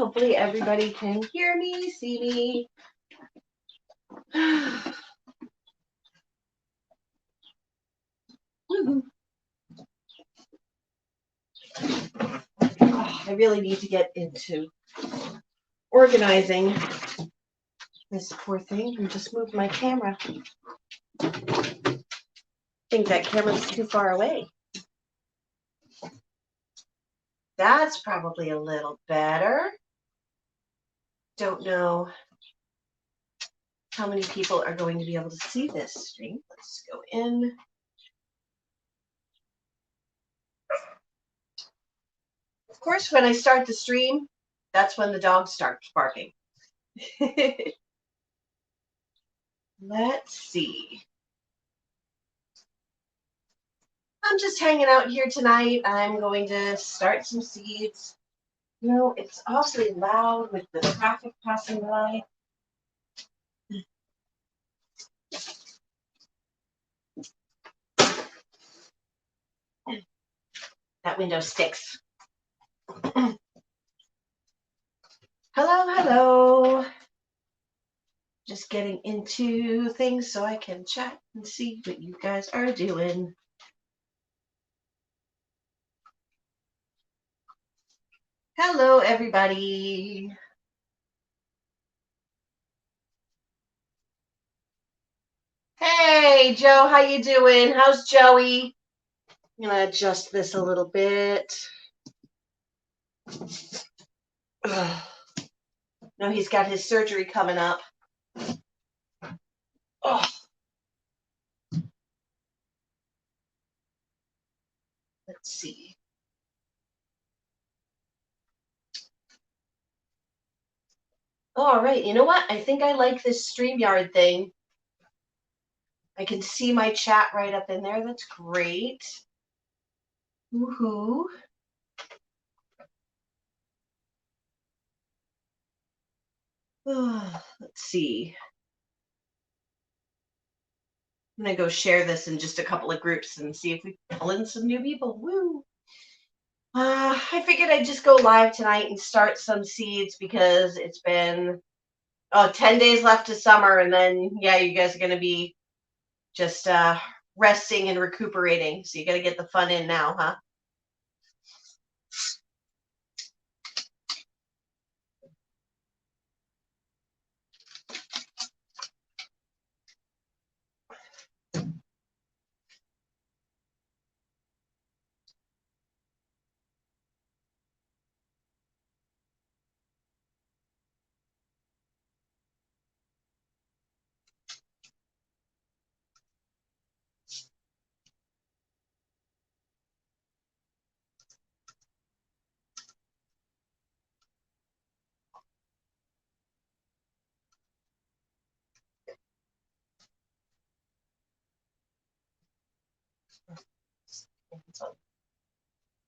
Hopefully everybody can hear me, see me. I really need to get into organizing this poor thing and just move my camera. I think that camera's too far away. That's probably a little better. Don't know how many people are going to be able to see this stream. Let's go in. Of course, when I start the stream, that's when the dogs start barking. Let's see. I'm just hanging out here tonight. I'm going to start some seeds. You know, it's awfully loud with the traffic passing by. That window sticks. Hello, hello. Just getting into things so I can chat and see what you guys are doing. Hello, everybody. Hey, Joe, how you doing? How's Joey? I'm gonna adjust this a little bit. Ugh. No, he's got his surgery coming up. Oh. Let's see. All right, you know what? I think I like this StreamYard thing. I can see my chat right up in there. That's great. Woohoo. Let's see. I'm going to go share this in just a couple of groups and see if we pull in some new people. Woo! I figured I'd just go live tonight and start some seeds because it's been 10 days left to summer. And then, yeah, you guys are going to be just resting and recuperating. So you got to get the fun in now, huh?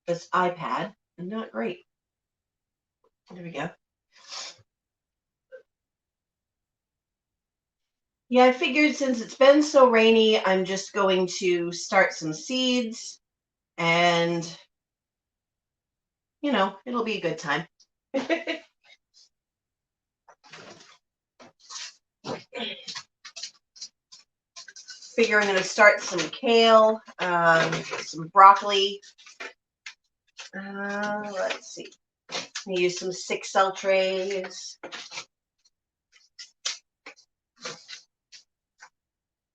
This iPad is not great. There we go. Yeah, I figured since it's been so rainy, I'm just going to start some seeds and, you know, it'll be a good time. Figure I'm going to start some kale, some broccoli. Let's see. I'm going to use some 6-cell trays.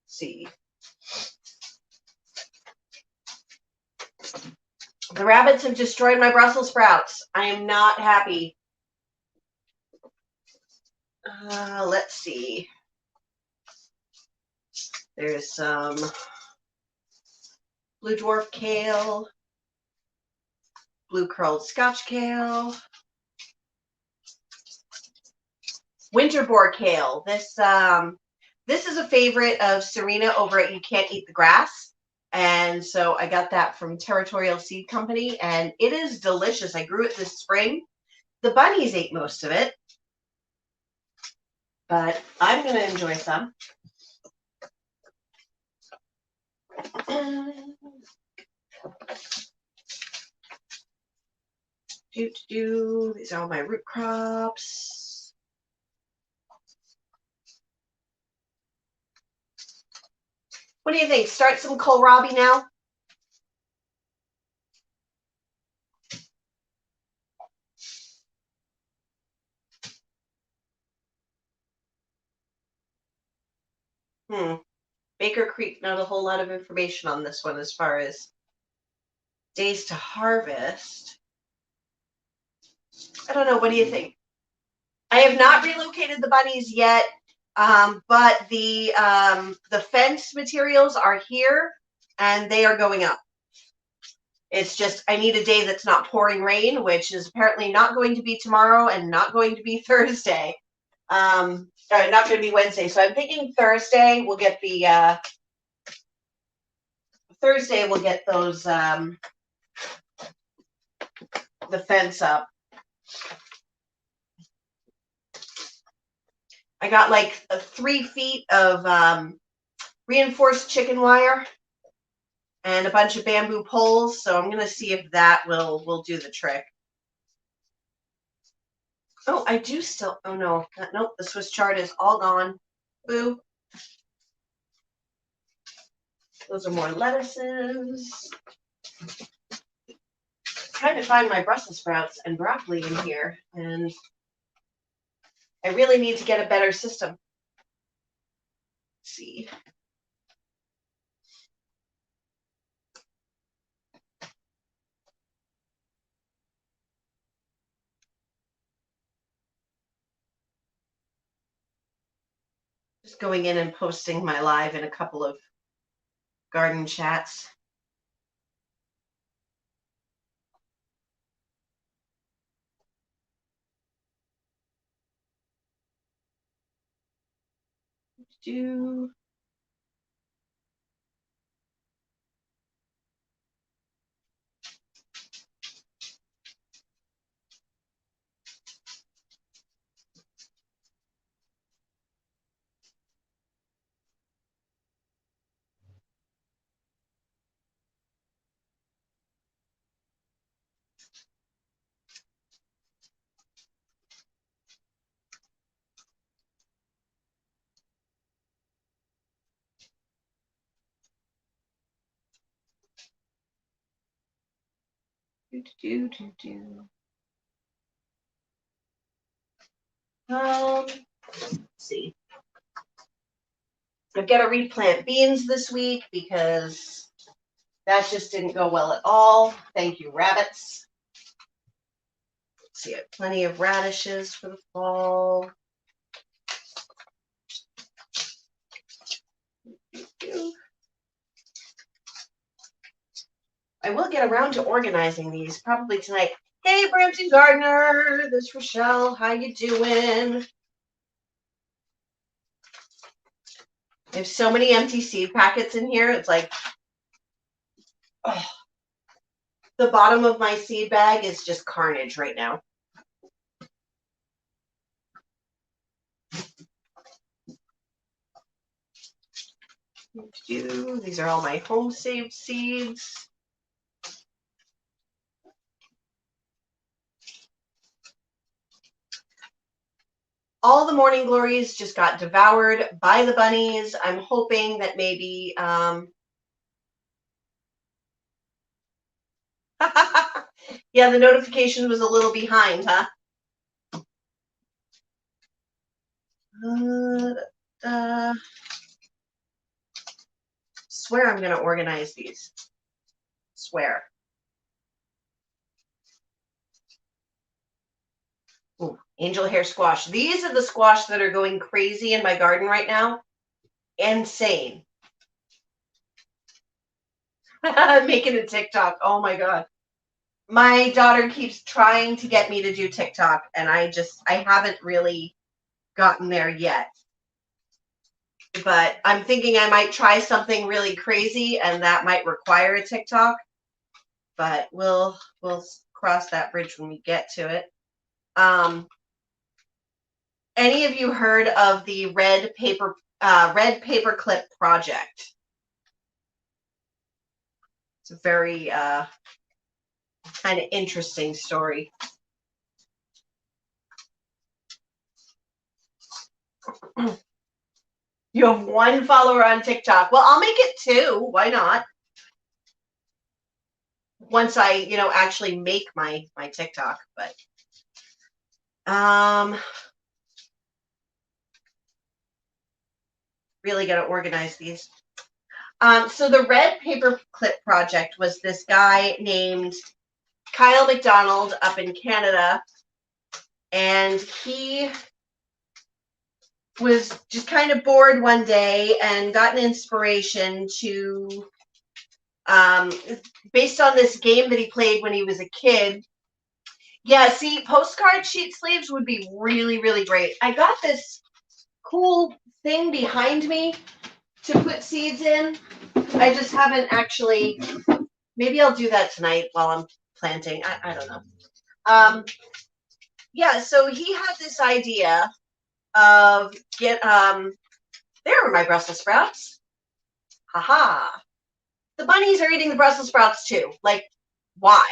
See. The rabbits have destroyed my Brussels sprouts. I am not happy. Let's see. There's some blue dwarf kale, blue curled scotch kale, winter boar kale. This is a favorite of Serena over at You Can't Eat the Grass. And so I got that from Territorial Seed Company, and it is delicious. I grew it this spring. The bunnies ate most of it, but I'm going to enjoy some. These are all my root crops. What do you think? Start some kohlrabi now? Baker Creek, not a whole lot of information on this one as far as days to harvest. I don't know. What do you think? I have not relocated the bunnies yet, but the fence materials are here and they are going up. It's just I need a day that's not pouring rain, which is apparently not going to be tomorrow and not going to be Thursday. Not going to be Wednesday. So I'm thinking Thursday we'll get the those the fence up. I got like 3 feet of reinforced chicken wire and a bunch of bamboo poles. So I'm going to see if that will do the trick. Oh, I do still. Oh no, nope. The Swiss chard is all gone. Boo. Those are more lettuces. Trying to find my Brussels sprouts and broccoli in here, and I really need to get a better system. Let's see. Just going in and posting my live in a couple of garden chats. Do let's see. I've got to replant beans this week because that just didn't go well at all. Thank you, rabbits. Let's see, I have plenty of radishes for the fall. I will get around to organizing these probably tonight. Hey, Brampton Gardener, this is Rochelle. How you doing? I have so many empty seed packets in here. It's like, oh, the bottom of my seed bag is just carnage right now. These are all my home saved seeds. All the morning glories just got devoured by the bunnies. I'm hoping that maybe yeah, the notification was a little behind, huh? Swear I'm going to organize these. Swear. Ooh, angel hair squash. These are the squash that are going crazy in my garden right now. Insane. Making a TikTok. Oh my God. My daughter keeps trying to get me to do TikTok, and I haven't really gotten there yet. But I'm thinking I might try something really crazy, and that might require a TikTok. But we'll cross that bridge when we get to it. Any of you heard of the red paper clip project? It's a very kind of interesting story. You have 1 follower on TikTok. Well, I'll make it 2. Why not? Once I, actually make my TikTok, but really got to organize these. So the Red Paperclip Project was this guy named Kyle McDonald up in Canada, and he was just kind of bored one day and got an inspiration to, based on this game that he played when he was a kid. Yeah, see, postcard sheet sleeves would be really, really great. I got this cool thing behind me to put seeds in. I just haven't actually, maybe I'll do that tonight while I'm planting. I don't know. Yeah, so he had this idea of there are my Brussels sprouts. Haha. The bunnies are eating the Brussels sprouts too. Like, why?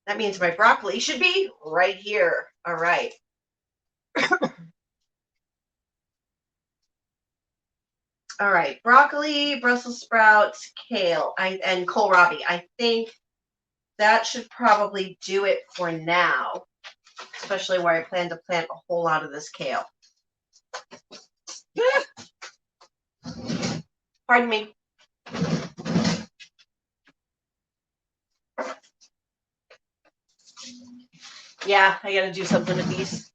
That means my broccoli should be right here. All right. All right, broccoli, Brussels sprouts, kale, and kohlrabi. I think that should probably do it for now, especially where I plan to plant a whole lot of this kale. Pardon me. Yeah, I got to do something with these.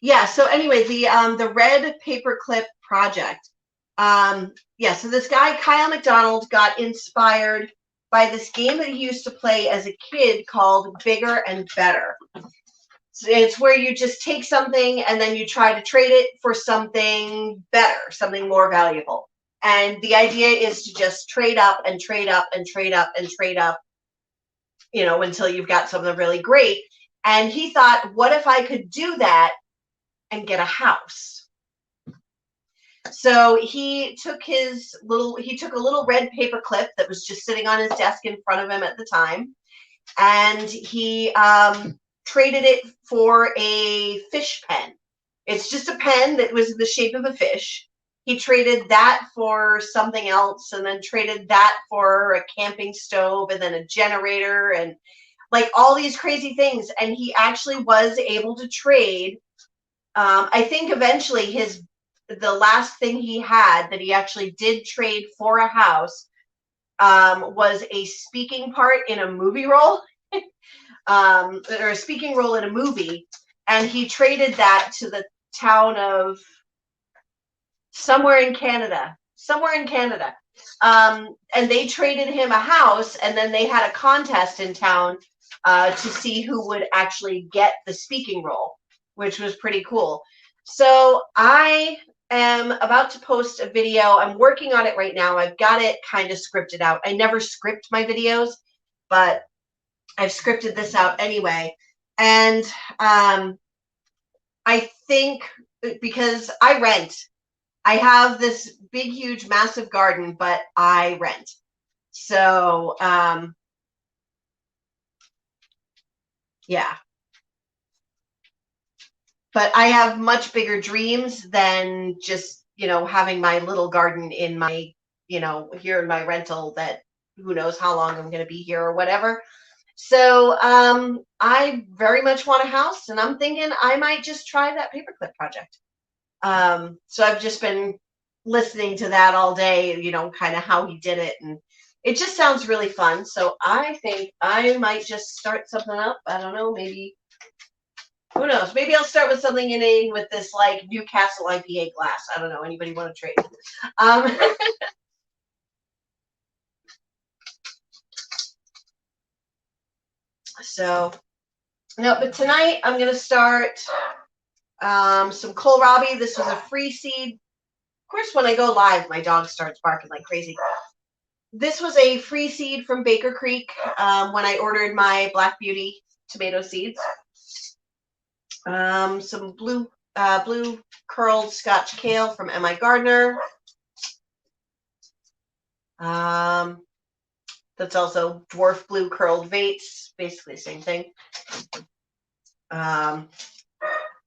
Yeah, so anyway, the Red Paperclip Project. Yeah, so this guy, Kyle McDonald, got inspired by this game that he used to play as a kid called Bigger and Better. So it's where you just take something and then you try to trade it for something better, something more valuable. And the idea is to just trade up and trade up and trade up and trade up, until you've got something really great. And he thought, what if I could do that and get a house? So he took a little red paper clip that was just sitting on his desk in front of him at the time, and he traded it for a fish pen. It's just a pen that was in the shape of a fish. He traded that for something else, and then traded that for a camping stove, and then a generator, and like all these crazy things. And he actually was able to trade. I think eventually the last thing he had that he actually did trade for a house was a speaking part in a movie role, or a speaking role in a movie, and he traded that to the town of somewhere in Canada, and they traded him a house, and then they had a contest in town to see who would actually get the speaking role, which was pretty cool. So I am about to post a video. I'm working on it right now. I've got it kind of scripted out. I never script my videos, but I've scripted this out anyway. And I think because I rent, I have this big, huge, massive garden, but I rent. So, yeah. But I have much bigger dreams than just, having my little garden in my, here in my rental that who knows how long I'm going to be here or whatever. So I very much want a house, and I'm thinking I might just try that paperclip project. So I've just been listening to that all day, kind of how he did it, and it just sounds really fun. So I think I might just start something up. I don't know, maybe, who knows? Maybe I'll start with something inane with this like Newcastle IPA glass. I don't know. Anybody want to trade? So, no, but tonight I'm going to start some kohlrabi. This was a free seed. Of course, when I go live, my dog starts barking like crazy. This was a free seed from Baker Creek when I ordered my Black Beauty tomato seeds. Some blue blue curled Scotch kale from M.I. Gardner. That's also dwarf blue curled vates, basically the same thing.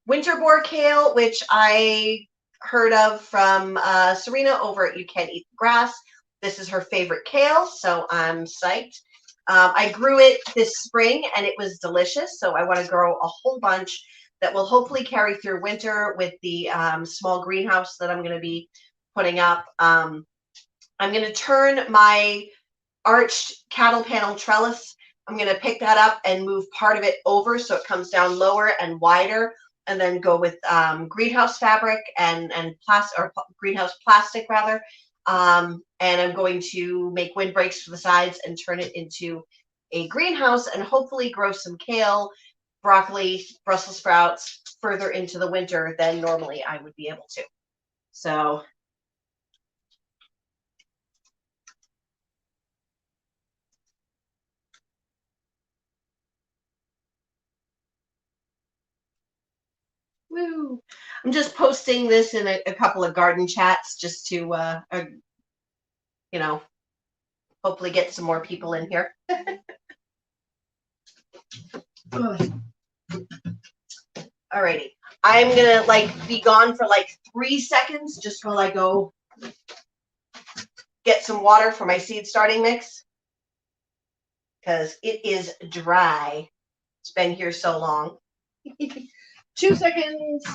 Winter boar kale, which I heard of from Serena over at You Can't Eat the Grass. This is her favorite kale, so I'm psyched. I grew it this spring and it was delicious, so I want to grow a whole bunch that will hopefully carry through winter with the small greenhouse that I'm going to be putting up. I'm going to turn my arched cattle panel trellis. I'm going to pick that up and move part of it over so it comes down lower and wider, and then go with greenhouse fabric and plastic, or greenhouse plastic rather. And I'm going to make windbreaks for the sides and turn it into a greenhouse and hopefully grow some kale, broccoli, Brussels sprouts further into the winter than normally I would be able to. So woo. I'm just posting this in a couple of garden chats just to, you know, hopefully get some more people in here. Alrighty. I'm gonna be gone for 3 seconds just while I go get some water for my seed starting mix because it is dry. It's been here so long. 2 seconds.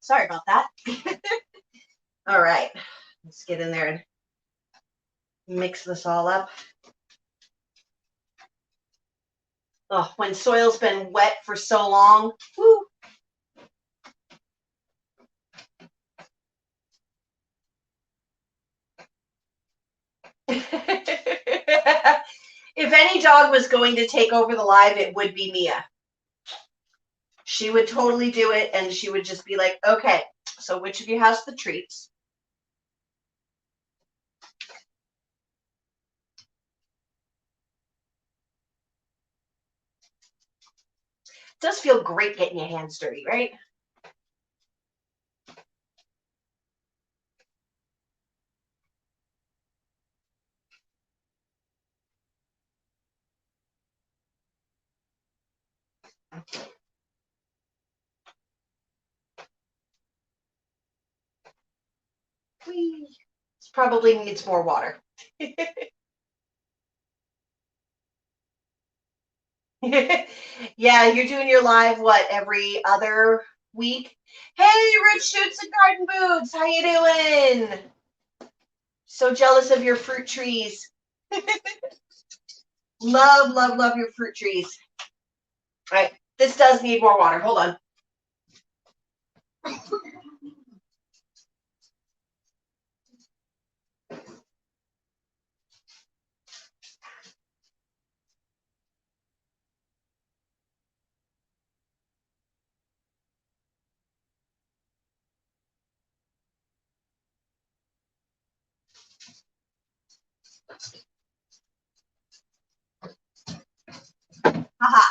Sorry about that. All right, let's get in there and mix this all up. Oh, when soil's been wet for so long, whoo. If any dog was going to take over the live, it would be Mia. She would totally do it, and she would just be like, okay, so which of you has the treats? It does feel great getting your hands dirty, right? Whee. This probably needs more water. Yeah, you're doing your live, what, every other week? Hey, Rich Shoots and Garden Boots, how you doing? So jealous of your fruit trees. Love, love, love your fruit trees. All right, this does need more water. Hold on. Haha.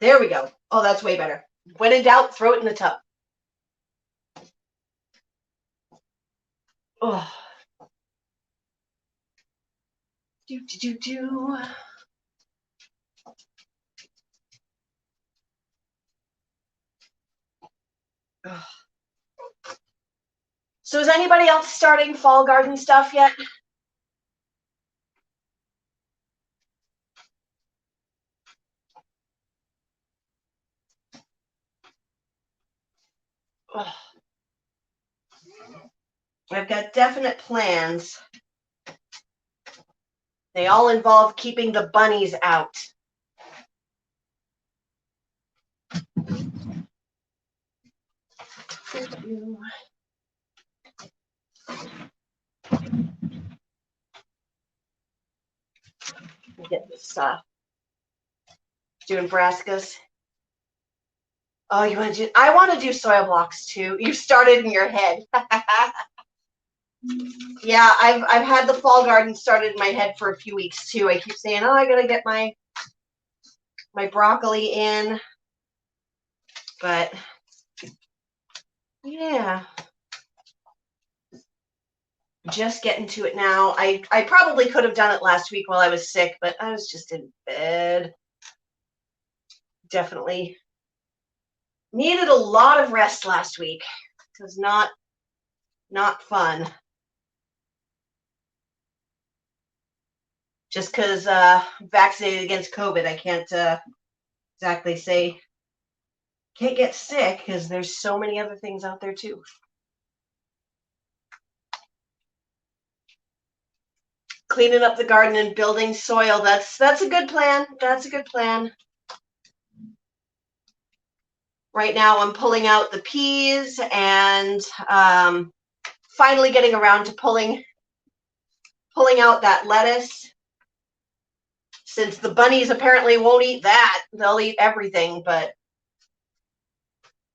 There we go. Oh, that's way better. When in doubt, throw it in the tub. Oh. Do, do, do, do. Oh. So is anybody else starting fall garden stuff yet? Ugh. I've got definite plans. They all involve keeping the bunnies out. Thank you. Get this doing brassicas. Oh, you want to do? I want to do soil blocks too. You started in your head. Yeah, I've had the fall garden started in my head for a few weeks too. I keep saying, oh, I gotta get my broccoli in, but yeah, just getting to it now. I probably could have done it last week while I was sick, but I was just in bed. Definitely needed a lot of rest last week. It was not fun. Just because vaccinated against COVID, I can't exactly say can't get sick because there's so many other things out there too. Cleaning up the garden and building soil, that's a good plan. That's a good plan. Right now I'm pulling out the peas and finally getting around to pulling out that lettuce. Since the bunnies apparently won't eat that, they'll eat everything, but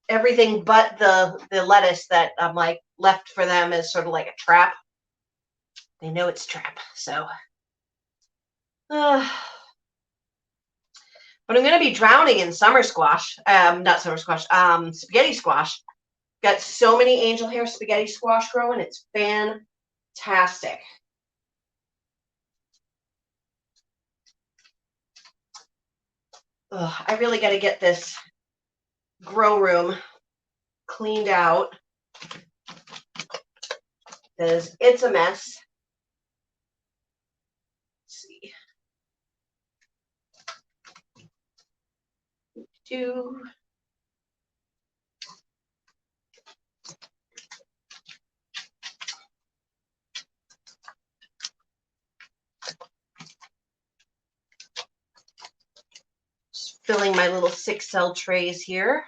the lettuce that I'm like left for them is sort of like a trap. They know it's a trap, so. But I'm going to be drowning in summer squash. Not summer squash, spaghetti squash. Got so many angel hair spaghetti squash growing. It's fantastic. I really got to get this grow room cleaned out because it's a mess. Let's see. Just filling my little 6-cell trays here.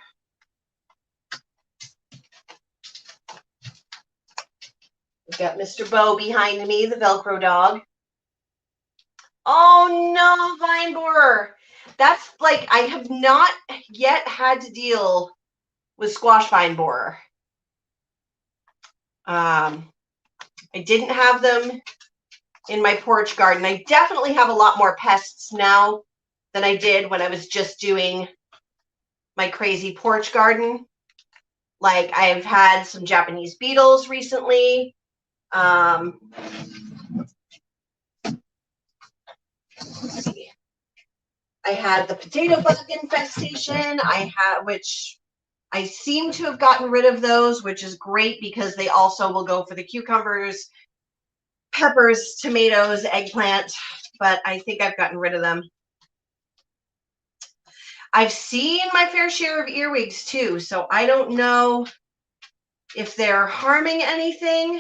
We've got Mr. Bo behind me, the Velcro dog. Oh no, vine borer. That's like, I have not yet had to deal with squash vine borer. I didn't have them in my porch garden. I definitely have a lot more pests now than I did when I was just doing my crazy porch garden. Like I've had some Japanese beetles recently. Let's see. I had the potato bug infestation. Which I seem to have gotten rid of those, which is great because they also will go for the cucumbers, peppers, tomatoes, eggplant, but I think I've gotten rid of them. I've seen my fair share of earwigs too, so I don't know if they're harming anything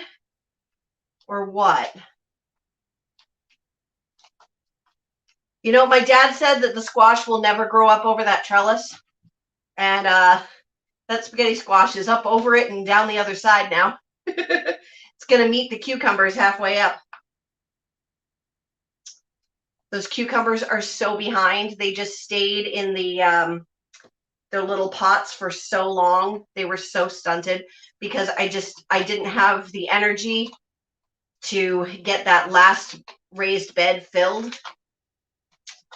or what. You know, my dad said that the squash will never grow up over that trellis, and that spaghetti squash is up over it and down the other side now. It's going to meet the cucumbers halfway up. Those cucumbers are so behind. They just stayed in their little pots for so long. They were so stunted because I didn't have the energy to get that last raised bed filled.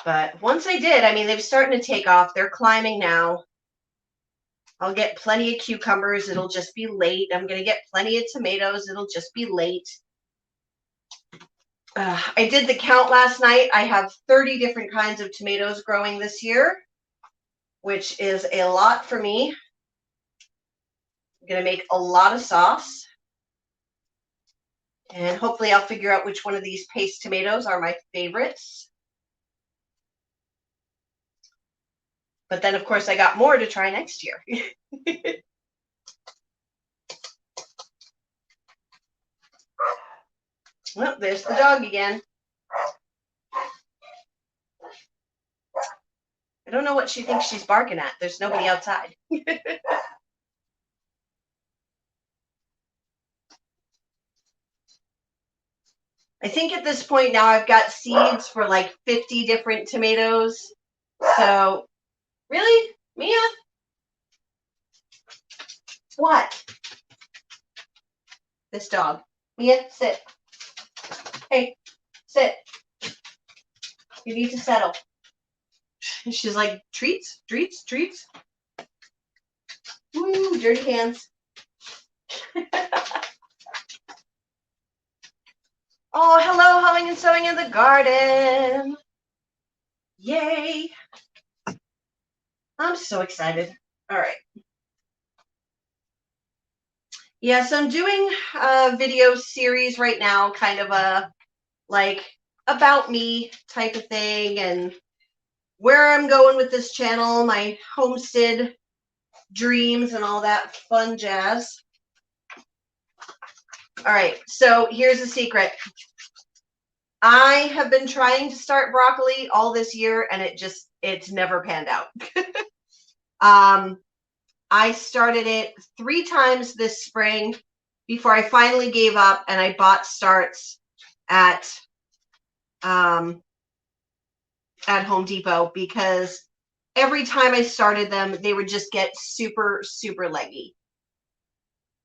But once I did, I mean, they're starting to take off. They're climbing now. I'll get plenty of cucumbers. It'll just be late. I'm going to get plenty of tomatoes. It'll just be late. I did the count last night. I have 30 different kinds of tomatoes growing this year, which is a lot for me. I'm going to make a lot of sauce. And hopefully I'll figure out which one of these paste tomatoes are my favorites. But then, of course, I got more to try next year. Oh, there's the dog again. I don't know what she thinks she's barking at. There's nobody outside. I think at this point now I've got seeds for like 50 different tomatoes. So, really? Mia? What? This dog. Mia, sit. Hey, sit. You need to settle. She's like, treats, treats, treats. Woo, dirty hands. Oh, hello, humming and sewing in the garden. Yay. I'm so excited. All right. Yeah, so I'm doing a video series right now, kind of a like about me type of thing and where I'm going with this channel, my homestead dreams and all that fun jazz. All right, so here's the secret. I have been trying to start broccoli all this year and it's never panned out. I started it 3 times this spring before I finally gave up and I bought starts at Home Depot because every time I started them, they would just get super, super leggy.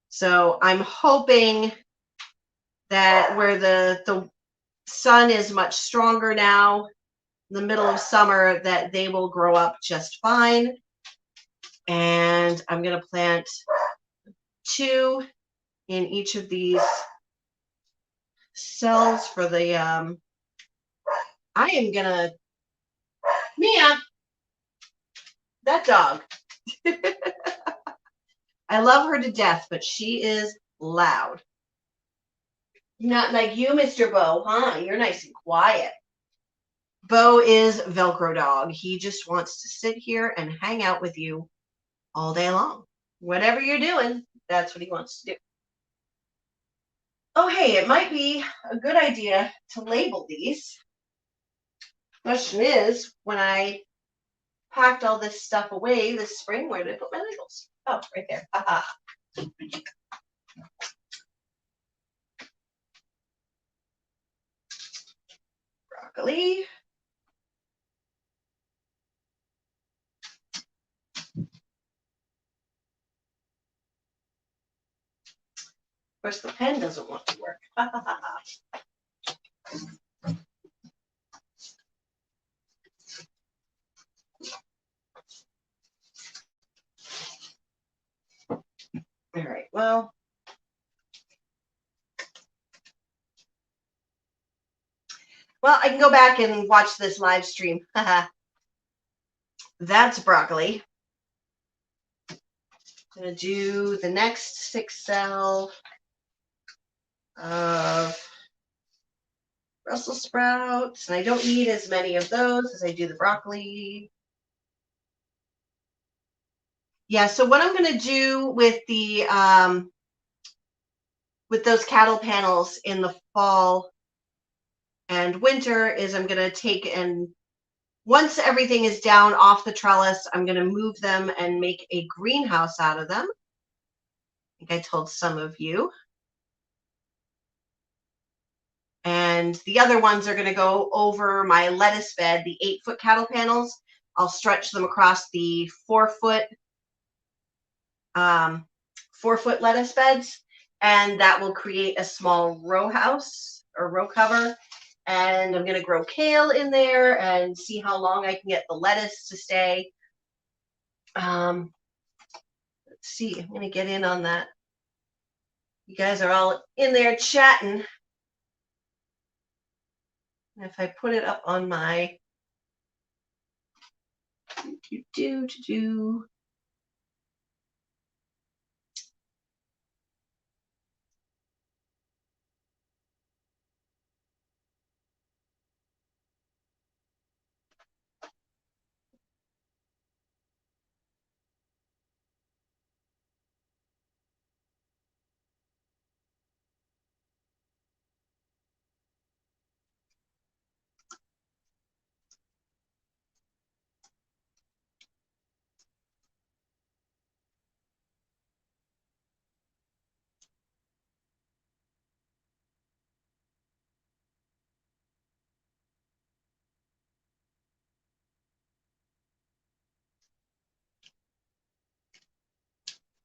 So I'm hoping that where the sun is much stronger now, in the middle of summer, that they will grow up just fine. And I'm going to plant 2 in each of these cells for the, I am going to, Mia, that dog. I love her to death, but she is loud. Not like you, Mr. Bo, huh? You're nice and quiet. Bo is Velcro dog. He just wants to sit here and hang out with you all day long. Whatever you're doing, that's what he wants to do. Oh, hey, it might be a good idea to label these. Question is, when I packed all this stuff away this spring, where did I put my labels? Oh, right there. Broccoli. Of course, the pen doesn't want to work. All right, well, I can go back and watch this live stream. That's broccoli. I'm going to do the next 6 cell of Brussels sprouts, and I don't need as many of those as I do the broccoli. Yeah, so what I'm going to do with the with those cattle panels in the fall and winter is I'm going to take and once everything is down off the trellis, I'm going to move them and make a greenhouse out of them. I think I told some of you. And the other ones are going to go over my lettuce bed, the 8-foot cattle panels. I'll stretch them across the 4-foot 4-foot lettuce beds, and that will create a small row house or row cover. And I'm going to grow kale in there and see how long I can get the lettuce to stay. Let's see, I'm going to get in on that. You guys are all in there chatting. And if I put it up on my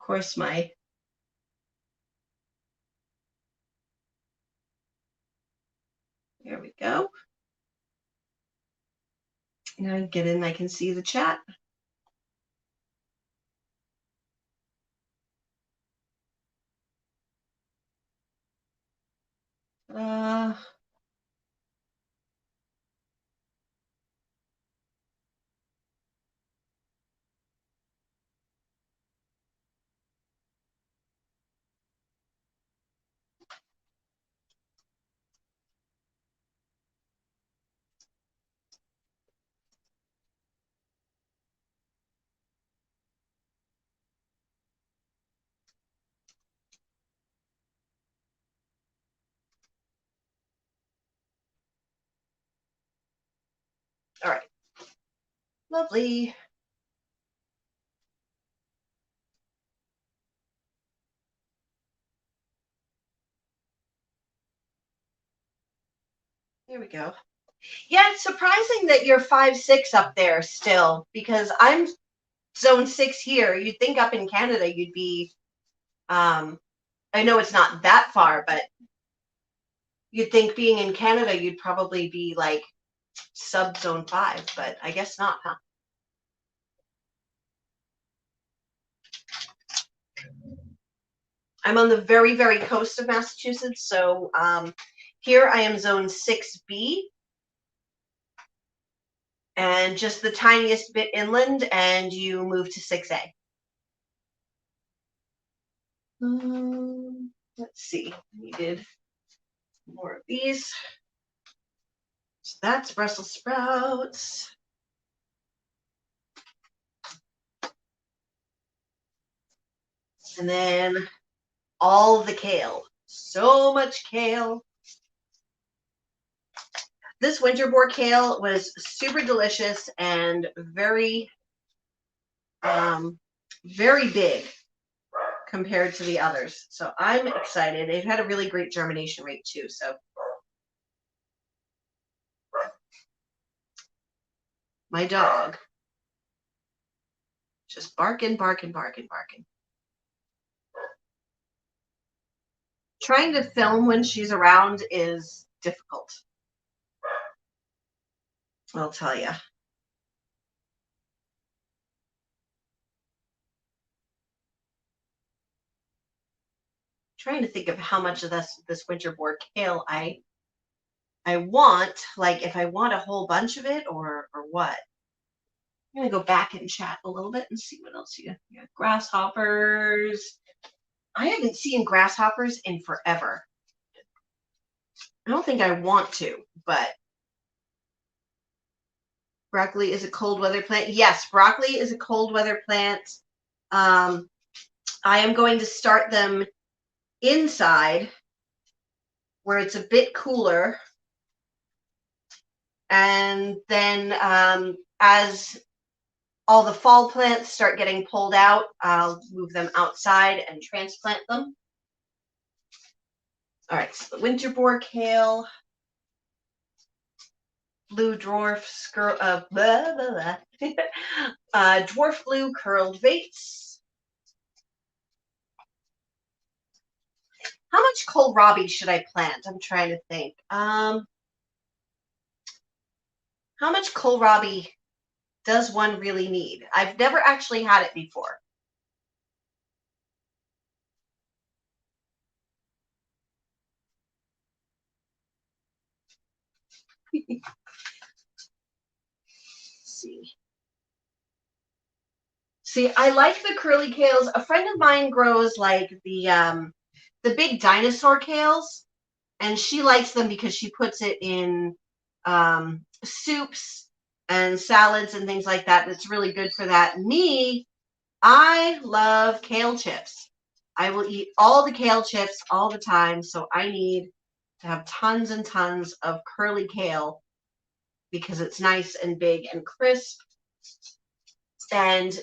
course, there we go. Now I get in, I can see the chat. All right. Lovely. There we go. Yeah, it's surprising that you're 5'6" up there still, because I'm zone 6 here. You'd think up in Canada you'd be, I know it's not that far, but you'd think being in Canada you'd probably be like sub zone 5, but I guess not, huh? I'm on the very, very coast of Massachusetts, so here I am zone 6B, and just the tiniest bit inland, and you move to 6A. Let's see, needed more of these. So that's Brussels sprouts. And then all the kale. So much kale. This winter boar kale was super delicious and very, very big compared to the others. So I'm excited. It had a really great germination rate too. So my dog just barking, barking, barking, barking. Trying to film when she's around is difficult, I'll tell you. Trying to think of how much of this winter boar kale I want, like if I want a whole bunch of it or what. I'm gonna go back and chat a little bit and see what else you got. Grasshoppers. I haven't seen grasshoppers in forever. I don't think I want to, but broccoli is a cold weather plant. Yes, broccoli is a cold weather plant. I am going to start them inside where it's a bit cooler. And then as all the fall plants start getting pulled out, I'll move them outside and transplant them. All right, so the winter boar kale, blue dwarf, dwarf blue curled vates. How much kohlrabi should I plant? I'm trying to think. How much kohlrabi does one really need? I've never actually had it before. See, I like the curly kales. A friend of mine grows like the big dinosaur kales, and she likes them because she puts it in soups and salads and things like that. It's really good for that. Me, I love kale chips. I will eat all the kale chips all the time, so I need to have tons and tons of curly kale because it's nice and big and crisp. And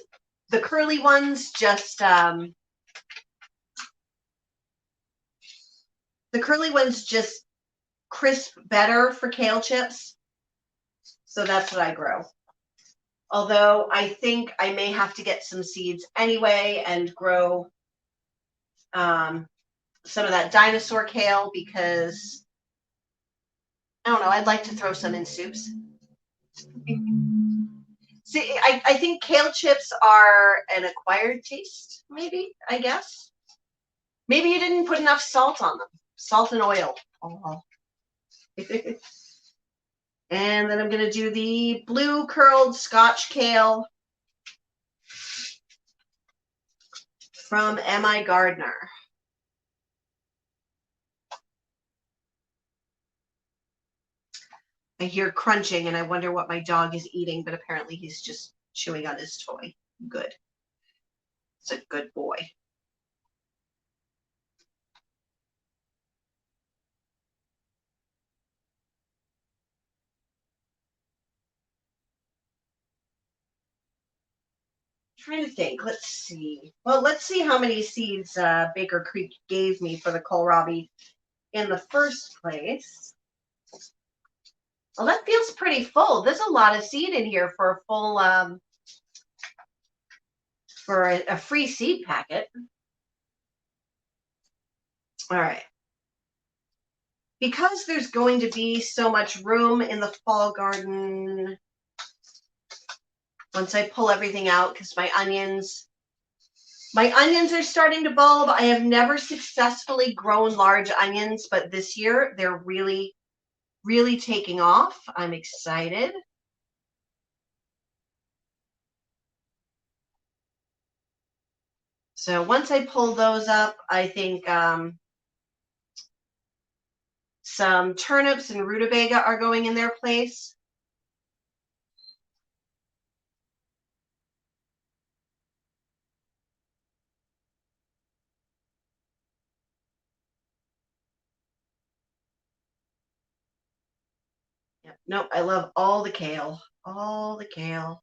the curly ones just crisp better for kale chips. So that's what I grow. Although I think I may have to get some seeds anyway and grow some of that dinosaur kale because, I don't know, I'd like to throw some in soups. See, I think kale chips are an acquired taste, maybe, I guess. Maybe you didn't put enough salt on them. Salt and oil. Oh. And then I'm going to do the blue curled Scotch kale from M.I. Gardner. I hear crunching and I wonder what my dog is eating, but apparently he's just chewing on his toy. Good. It's a good boy. Trying to think. Let's see. Well, let's see how many seeds Baker Creek gave me for the kohlrabi in the first place. Well, that feels pretty full. There's a lot of seed in here for a full, for a free seed packet. All right. Because there's going to be so much room in the fall garden, once I pull everything out, because my onions are starting to bulb. I have never successfully grown large onions, but this year they're really, really taking off. I'm excited. So once I pull those up, I think some turnips and rutabaga are going in their place. Yep. Nope, I love all the kale. All the kale.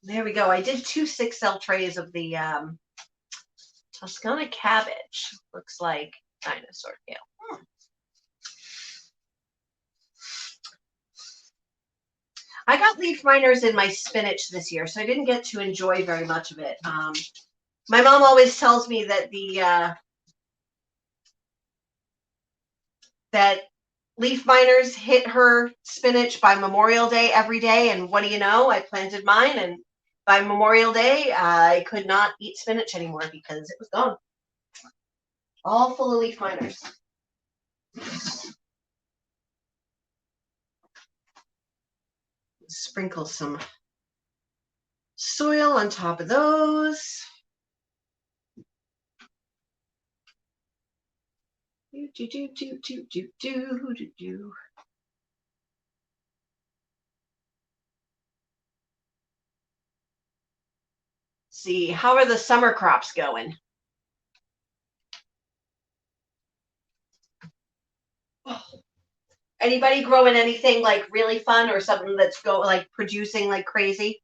There we go. I did 2 6L trays of the Toscana cabbage. Looks like dinosaur kale. I got leaf miners in my spinach this year, so I didn't get to enjoy very much of it. My mom always tells me that that leaf miners hit her spinach by Memorial Day every day, and what do you know? I planted mine, and by Memorial Day, I could not eat spinach anymore because it was gone. All full of leaf miners. Sprinkle some soil on top of those. See, how are the summer crops going? Anybody growing anything like really fun or something that's like producing like crazy?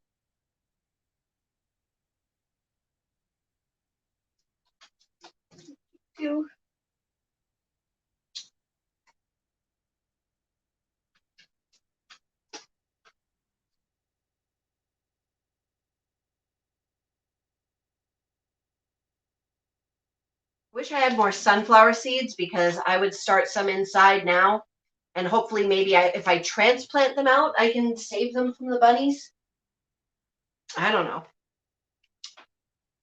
Wish I had more sunflower seeds because I would start some inside now, and hopefully maybe if I transplant them out, I can save them from the bunnies. I don't know.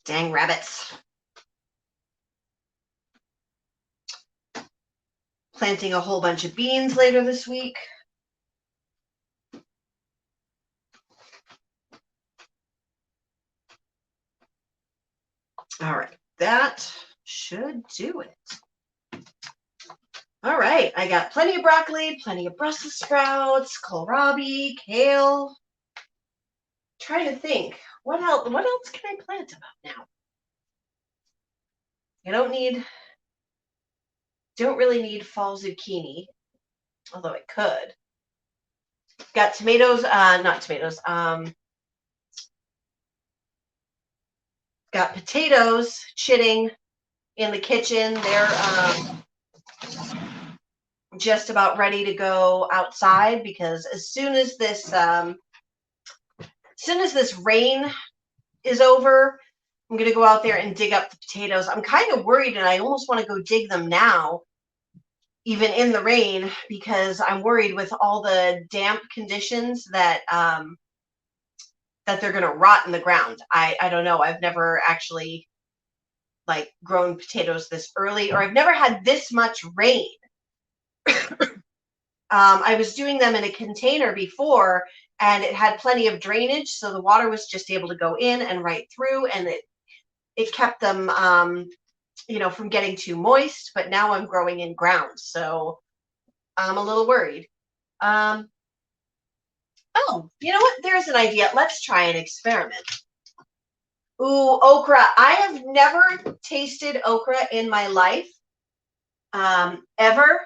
Dang rabbits. Planting a whole bunch of beans later this week. All right, that should do it. All right, I got plenty of broccoli, plenty of Brussels sprouts, kohlrabi, kale. Trying to think, what else can I plant about now? I don't really need fall zucchini, although I could. Got tomatoes, not tomatoes, got potatoes chitting in the kitchen. They're just about ready to go outside because as soon as this soon as this rain is over, I'm going to go out there and dig up the potatoes. I'm kind of worried, and I almost want to go dig them now, even in the rain, because I'm worried with all the damp conditions that that they're going to rot in the ground. I don't know. I've never actually like grown potatoes this early, or I've never had this much rain. I was doing them in a container before, and it had plenty of drainage, so the water was just able to go in and right through, and it kept them, you know, from getting too moist. But now I'm growing in ground, so I'm a little worried. Oh, you know what? There's an idea. Let's try an experiment. Ooh, okra. I have never tasted okra in my life, ever.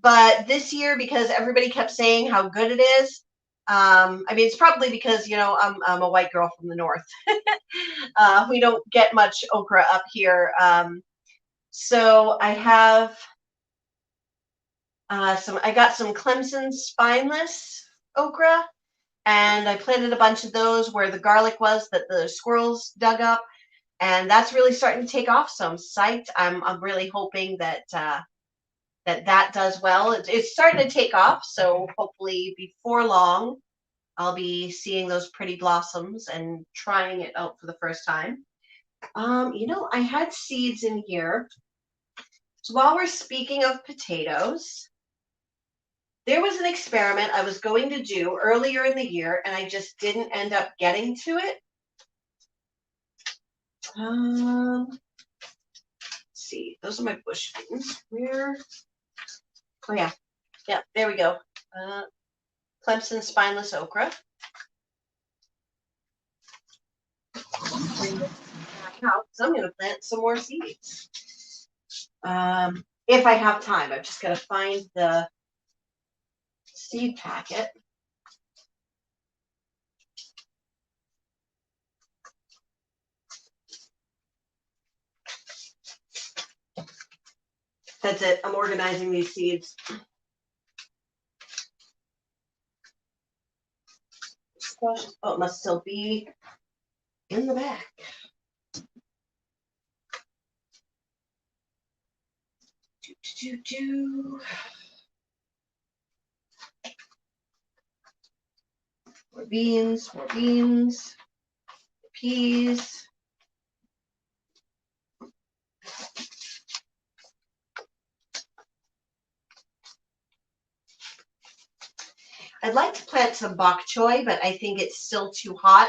But this year, because everybody kept saying how good it is, I mean, it's probably because, you know, I'm a white girl from the north. We don't get much okra up here. So I have I got some Clemson spineless okra, and I planted a bunch of those where the garlic was that the squirrels dug up. And that's really starting to take off. So I'm psyched. I'm really hoping that that does well. It's starting to take off, so hopefully before long, I'll be seeing those pretty blossoms and trying it out for the first time. You know, I had seeds in here. So while we're speaking of potatoes, there was an experiment I was going to do earlier in the year, and I just didn't end up getting to it. Let's see, those are my bush beans. Where? Oh yeah, yeah, there we go. Clemson spineless okra. Bring this back out, so I'm going to plant some more seeds. If I have time, I've just got to find the seed packet. That's it. I'm organizing these seeds. Squash. Oh, it must still be in the back. More beans, peas. I'd like to plant some bok choy, but I think it's still too hot,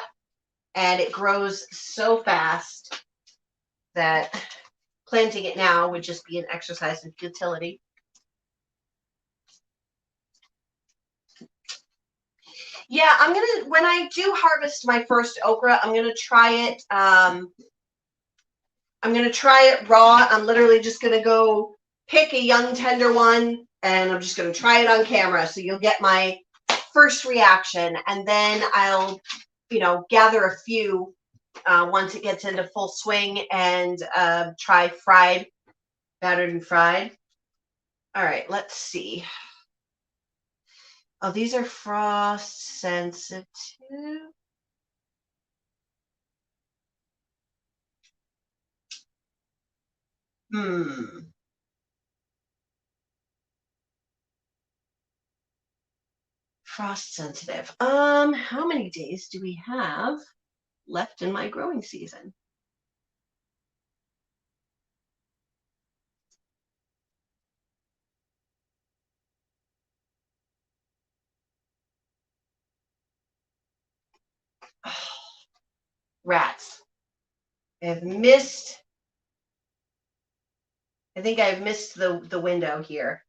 and it grows so fast that planting it now would just be an exercise in futility. Yeah, I'm gonna, when I do harvest my first okra, I'm gonna try it. I'm gonna try it raw. I'm literally just gonna go pick a young tender one, and I'm just gonna try it on camera. So you'll get my first reaction, and then I'll, you know, gather a few once it gets into full swing, and try fried, battered and fried. All right, let's see. Oh, these are frost sensitive. Frost sensitive. How many days do we have left in my growing season? Oh, rats. I've missed, I think I've missed the window here.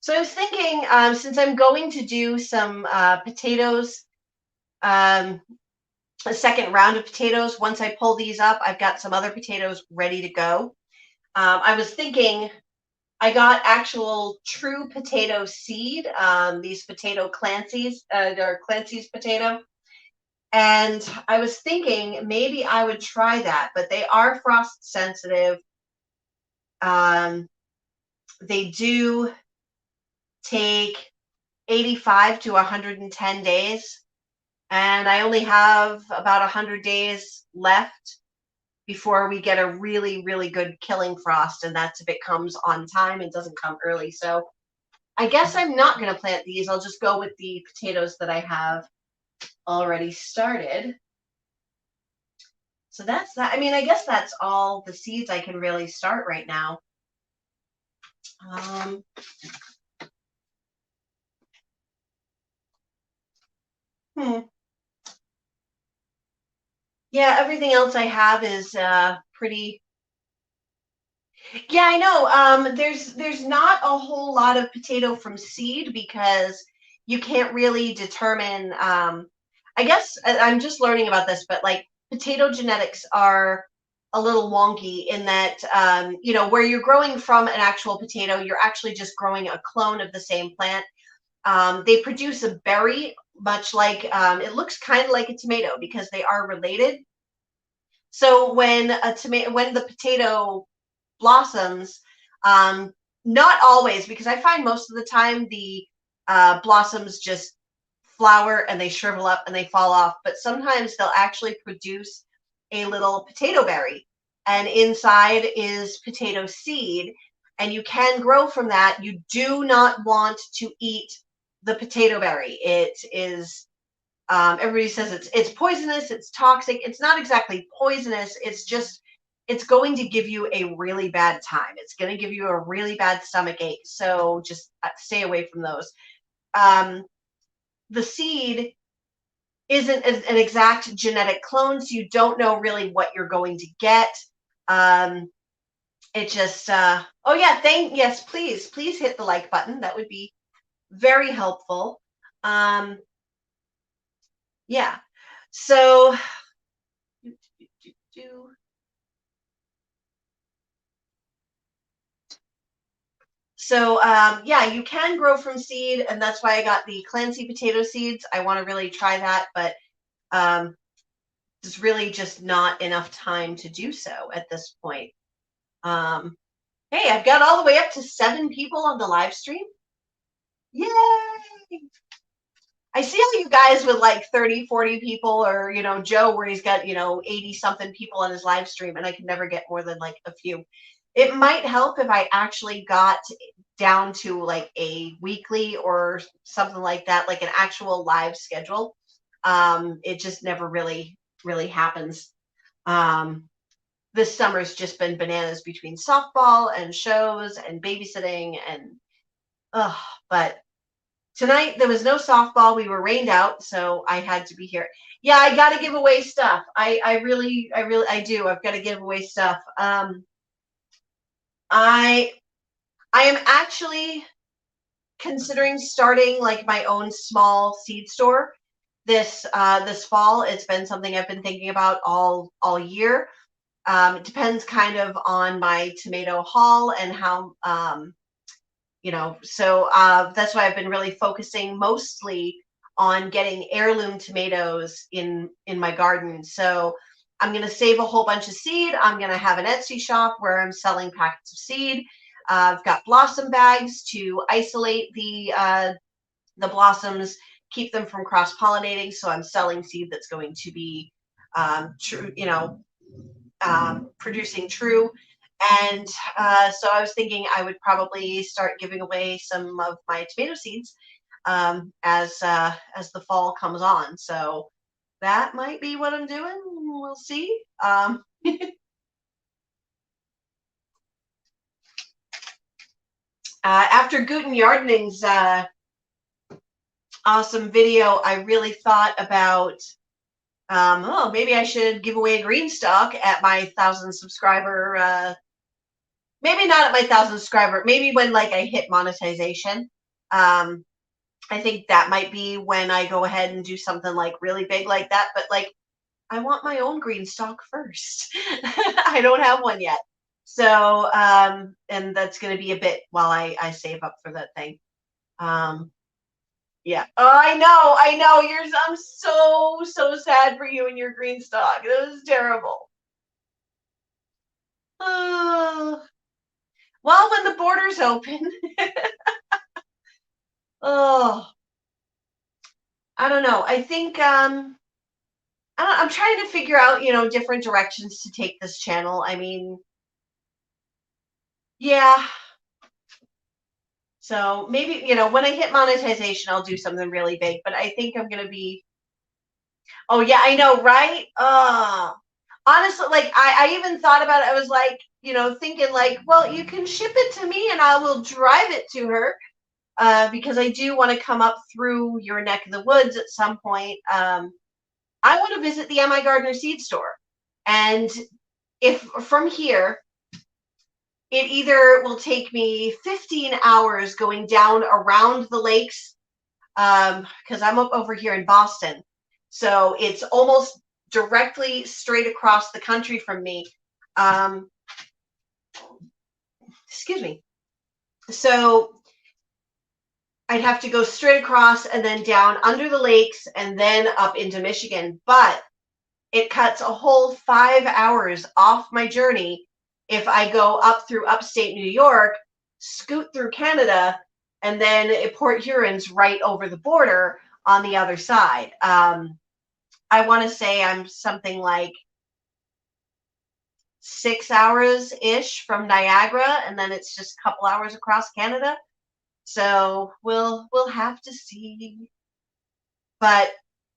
So I was thinking, since I'm going to do some potatoes, a second round of potatoes, once I pull these up, I've got some other potatoes ready to go. I was thinking, I got actual true potato seed, these potato Clancy's, or Clancy's potato. And I was thinking maybe I would try that, but they are frost sensitive. They do take 85 to 110 days. And I only have about 100 days left before we get a really, really good killing frost. And that's if it comes on time and doesn't come early. So I guess I'm not going to plant these. I'll just go with the potatoes that I have already started. So that's that. I mean, I guess that's all the seeds I can really start right now. Um, hmm. Yeah, everything else I have is pretty. Yeah, I know. There's not a whole lot of potato from seed because you can't really determine. I guess I'm just learning about this, but like potato genetics are a little wonky in that where you're growing from an actual potato, you're actually just growing a clone of the same plant. They produce a berry, much like it looks kind of like a tomato because they are related. So when the potato blossoms, um, not always, because I find most of the time the blossoms just flower and they shrivel up and they fall off, but sometimes they'll actually produce a little potato berry, and inside is potato seed, and you can grow from that. You do not want to eat the potato berry. It is everybody says it's poisonous, it's toxic. It's not exactly poisonous. It's just it's going to give you a really bad time. It's going to give you a really bad stomach ache. So just stay away from those. Um, the seed isn't an exact genetic clone, so you don't know really what you're going to get. Um, it just oh yeah, yes, please hit the like button. That would be very helpful. Um, yeah. So yeah, you can grow from seed, and that's why I got the Clancy potato seeds. I want to really try that, but um, there's really just not enough time to do so at this point. Um, hey, I've got all the way up to 7 people on the live stream. Yay! I see all you guys with like 30, 40 people, or, Joe, where he's got, 80 something people on his live stream, and I can never get more than like a few. It might help if I actually got down to like a weekly or something like that, like an actual live schedule. It just never really, really happens. This summer's just been bananas between softball and shows and babysitting and, but tonight there was no softball. We were rained out, so I had to be here. Yeah, I got to give away stuff. I do. I've got to give away stuff. I am actually considering starting like my own small seed store this fall. It's been something I've been thinking about all year. It depends kind of on my tomato haul and how so that's why I've been really focusing mostly on getting heirloom tomatoes in my garden. So I'm going to save a whole bunch of seed. I'm going to have an Etsy shop where I'm selling packets of seed. I've got blossom bags to isolate the blossoms, keep them from cross pollinating. So I'm selling seed that's going to be true, producing true. And so I was thinking I would probably start giving away some of my tomato seeds as the fall comes on. So that might be what I'm doing. We'll see. After Guten Yardening's awesome video, I really thought about maybe I should give away a green stalk at my 1,000 subscriber. Maybe not at my 1,000 subscriber. Maybe when like I hit monetization. I think that might be when I go ahead and do something like really big like that. But like, I want my own green stalk first. I don't have one yet. So, and that's going to be a bit while I save up for that thing. Yeah. Oh, I know. I'm so sad for you and your green stalk. It was terrible. Oh, well, when the borders open. Oh, I don't know. I think I'm trying to figure out, different directions to take this channel. I mean, yeah. So maybe, when I hit monetization, I'll do something really big. But I think I'm gonna be. Oh yeah, I know, right? Honestly, like I even thought about it. I was like, thinking like, well, you can ship it to me and I will drive it to her. Because I do want to come up through your neck of the woods at some point. I want to visit the M.I. Gardner seed store. And if from here, it either will take me 15 hours going down around the lakes, because I'm up over here in Boston. So it's almost directly straight across the country from me. Excuse me. So I'd have to go straight across and then down under the lakes and then up into Michigan. But it cuts a whole 5 hours off my journey if I go up through upstate New York, scoot through Canada, and then Port Huron's right over the border on the other side. I want to say I'm something like 6 hours ish from Niagara, and then it's just a couple hours across Canada. So we'll have to see. But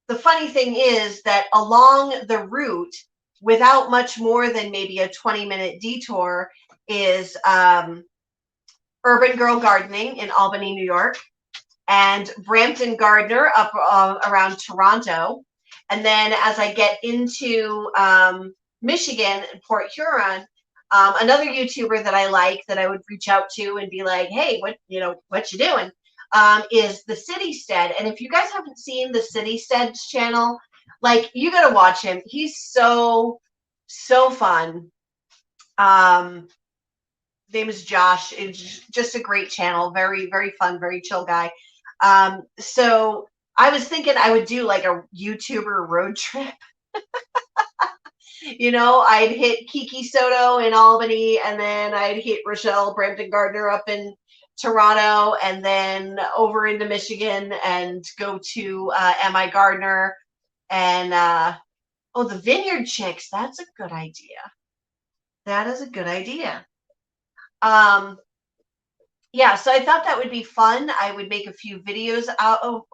the funny thing is that along the route, without much more than maybe a 20-minute detour, is Urban Girl Gardening in Albany, New York, and Brampton Gardener up around Toronto. And then as I get into Michigan and Port Huron, another YouTuber that I like that I would reach out to and be like, hey, what you doing? Is the Citystead. And if you guys haven't seen the Citystead's channel, like, you gotta watch him. He's so fun. Name is Josh. It's just a great channel. Very, very fun, very chill guy. So I was thinking I would do like a YouTuber road trip. I'd hit Kiki Soto in Albany, and then I'd hit Rochelle Brampton Gardner up in Toronto, and then over into Michigan and go to M.I. Gardner and the Vineyard Chicks. That's a good idea. That is a good idea. Yeah, so I thought that would be fun. I would make a few videos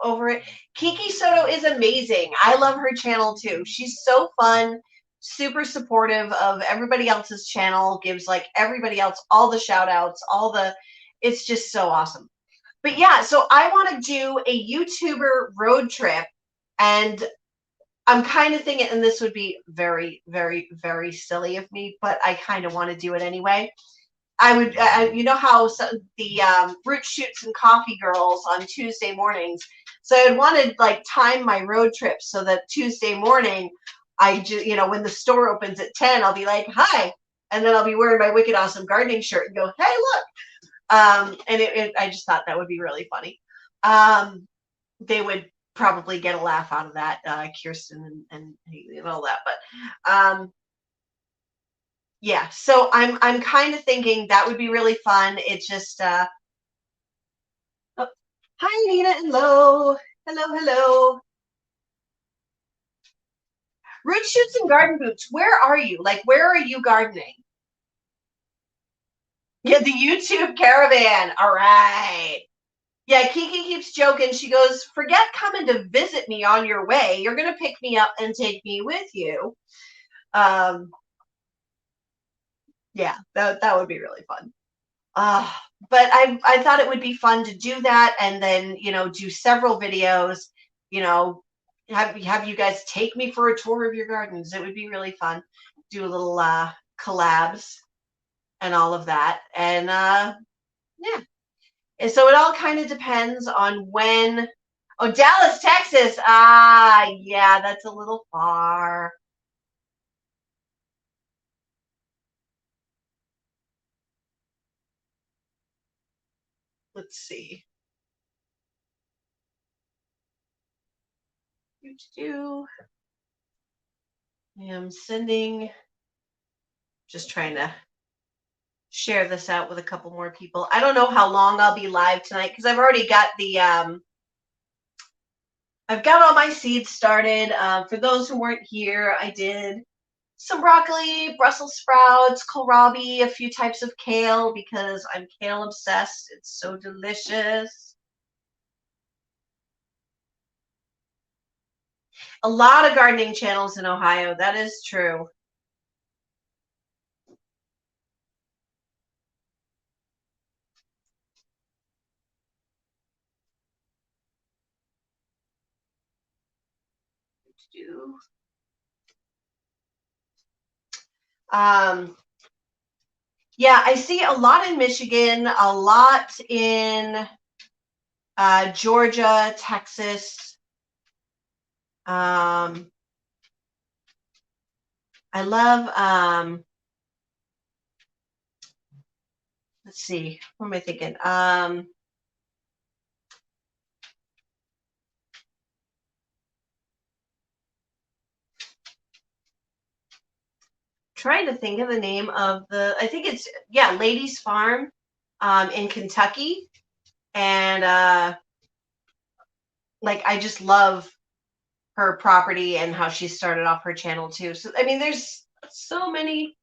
over it. Kiki Soto is amazing. I love her channel too. She's so fun, super supportive of everybody else's channel, gives like everybody else all the shout outs, it's just so awesome. But yeah, so I want to do a YouTuber road trip, and I'm kind of thinking, and this would be very, very, very silly of me, but I kind of want to do it anyway. I would, how the Root Shoots and Coffee Girls on Tuesday mornings. So I wanted like time my road trip so that Tuesday morning, I just, when the store opens at 10, I'll be like, hi. And then I'll be wearing my Wicked Awesome Gardening shirt and go, hey, look. And I just thought that would be really funny. They would probably get a laugh out of that, Kirsten and all that. But yeah, so I'm kind of thinking that would be really fun. It's just oh, hi Nina and Lo. Hello. Root Shoots and Garden Boots, where are you? Like, where are you gardening? Yeah, the YouTube caravan. All right. Yeah, Kiki keeps joking. She goes, forget coming to visit me on your way. You're going to pick me up and take me with you. Yeah, that would be really fun. But I thought it would be fun to do that, and then, do several videos, have you guys take me for a tour of your gardens. It would be really fun. Do a little collabs and all of that. And yeah. And so it all kind of depends on when. Oh, Dallas, Texas. Ah, yeah, that's a little far. Let's see. I am sending, just trying to share this out with a couple more people. I don't know how long I'll be live tonight because I've already got the I've got all my seeds started. For those who weren't here, I did some broccoli, Brussels sprouts, kohlrabi, a few types of kale because I'm kale obsessed. It's so delicious. A lot of gardening channels in Ohio. That is true. Um, yeah, I see a lot in Michigan, a lot in Georgia, Texas. I love, let's see, what am I thinking? Trying to think of the name of I think it's, yeah, Ladies Farm in Kentucky. And like, I just love her property and how she started off her channel too. So, I mean, there's so many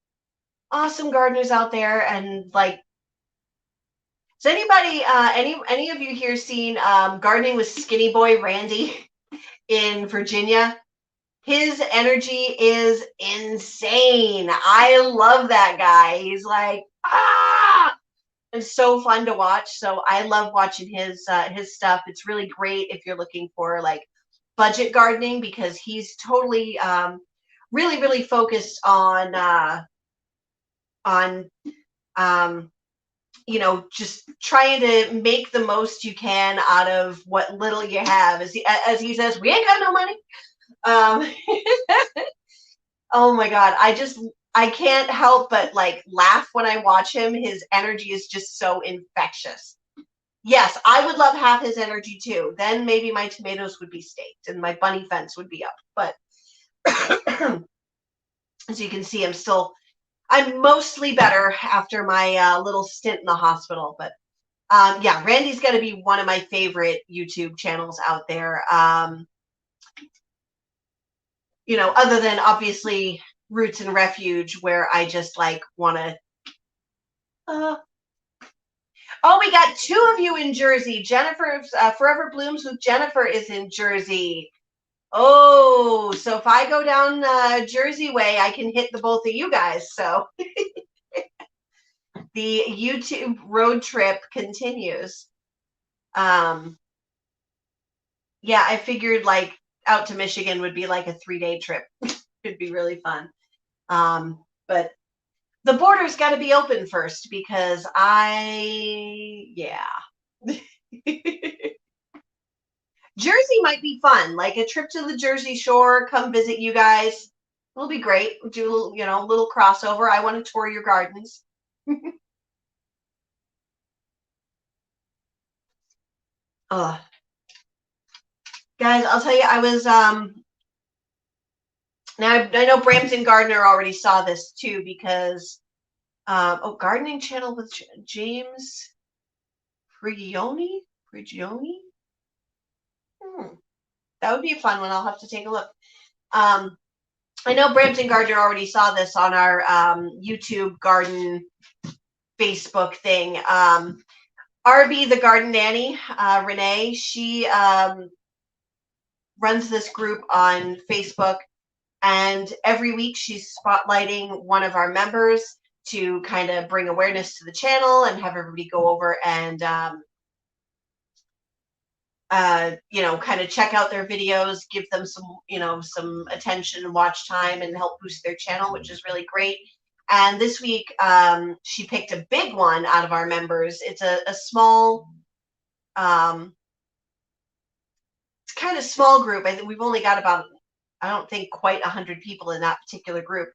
awesome gardeners out there. And like, has anybody, any of you here seen Gardening with Skinny Boy Randy in Virginia? His energy is insane. I love that guy. He's like, it's so fun to watch. So I love watching his stuff. It's really great if you're looking for like budget gardening because he's totally really really focused on you know, just trying to make the most you can out of what little you have. As he says, we ain't got no money. Um, oh my God, I can't help but like laugh when I watch him. His energy is just so infectious. Yes, I would love half his energy too. Then maybe my tomatoes would be staked and my bunny fence would be up. But as you can see, I'm mostly better after my little stint in the hospital. But yeah, Randy's got to be one of my favorite YouTube channels out there. You know, other than obviously Roots and Refuge, where I just like want to. Oh, we got two of you in Jersey. Jennifer's Forever Blooms with Jennifer is in Jersey. Oh, so if I go down Jersey way, I can hit the both of you guys. So the YouTube road trip continues. Yeah, I figured like out to Michigan would be like a 3-day trip. It'd be really fun. But the border's got to be open first because yeah. Jersey might be fun, like a trip to the Jersey Shore, come visit you guys. It'll be great. Do a little, you know, little crossover. I want to tour your gardens. Oh, guys, I'll tell you, I was now I know Brampton Gardener already saw this too because oh, gardening channel with James Prigioni. That would be a fun one. I'll have to take a look. I know Brampton Gardener already saw this on our YouTube garden Facebook thing. RB, the garden nanny, Renee, she runs this group on Facebook, and every week she's spotlighting one of our members to kind of bring awareness to the channel and have everybody go over and you know, kind of check out their videos, give them some, you know, some attention and watch time and help boost their channel, which is really great. And this week, she picked a big one out of our members. It's a small, it's kind of small group. I think we've only got about, I don't think quite 100 people in that particular group.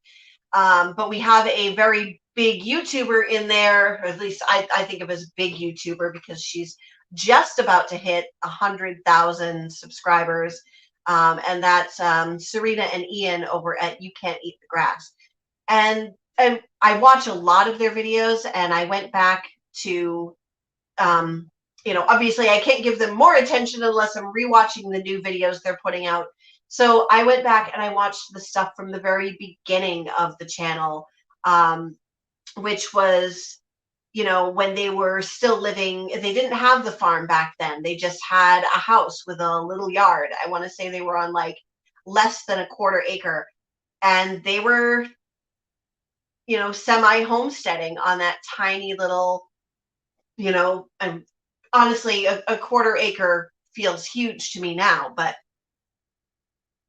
But we have a very big YouTuber in there, or at least I think of as a big YouTuber because she's just about to hit 100,000 subscribers. And that's Serena and Ian over at You Can't Eat the Grass. And I watch a lot of their videos, and I went back to you know, obviously I can't give them more attention unless I'm rewatching the new videos they're putting out. So I went back and I watched the stuff from the very beginning of the channel, which was, you know, when they were still living. They didn't have the farm back then. They just had a house with a little yard. I want to say they were on like less than a quarter acre. And they were, you know, semi homesteading on that tiny little, you know, and honestly, a quarter acre feels huge to me now, but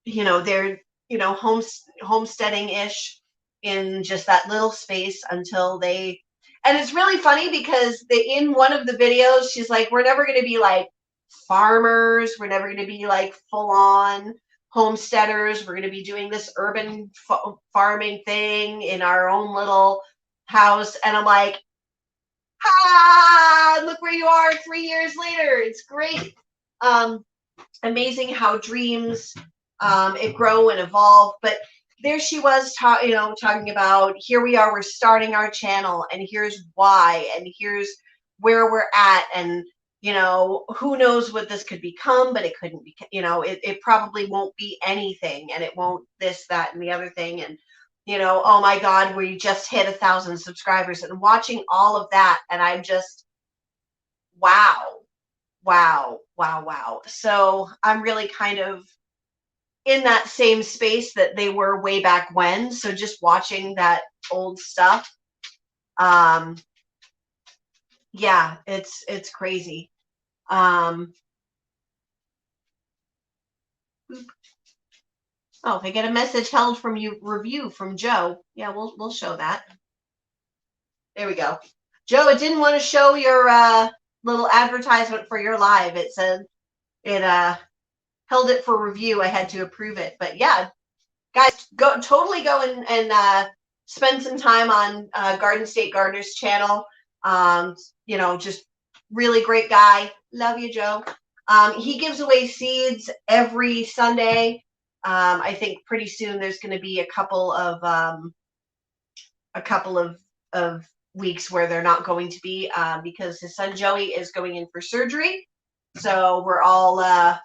you know, they're, you know, homesteading ish in just that little space until they. And it's really funny because in one of the videos, she's like, we're never going to be like farmers. We're never going to be like full on homesteaders. We're going to be doing this urban farming thing in our own little house. And I'm like, look where you are 3 years later. It's great. Amazing how dreams it grow and evolve. But there she was, talking about, here we are, we're starting our channel, and here's why, and here's where we're at, and you know, who knows what this could become, but it couldn't be, you know, it probably won't be anything, and it won't this, that, and the other thing, and you know, oh my God, we just hit 1,000 subscribers, and watching all of that, and I'm just, wow, wow, wow, wow. So I'm really kind of in that same space that they were way back when. So just watching that old stuff, um, yeah, it's crazy. Oh, if I get a message held from you review from Joe, yeah, we'll show that. There we go. Joe, it didn't want to show your little advertisement for your live. It said it held it for review. I had to approve it. But yeah, guys, totally go and spend some time on Garden State Gardener's channel. You know, just really great guy. Love you, Joe. He gives away seeds every Sunday. I think pretty soon there's going to be a couple of weeks where they're not going to be, because his son Joey is going in for surgery. So we're all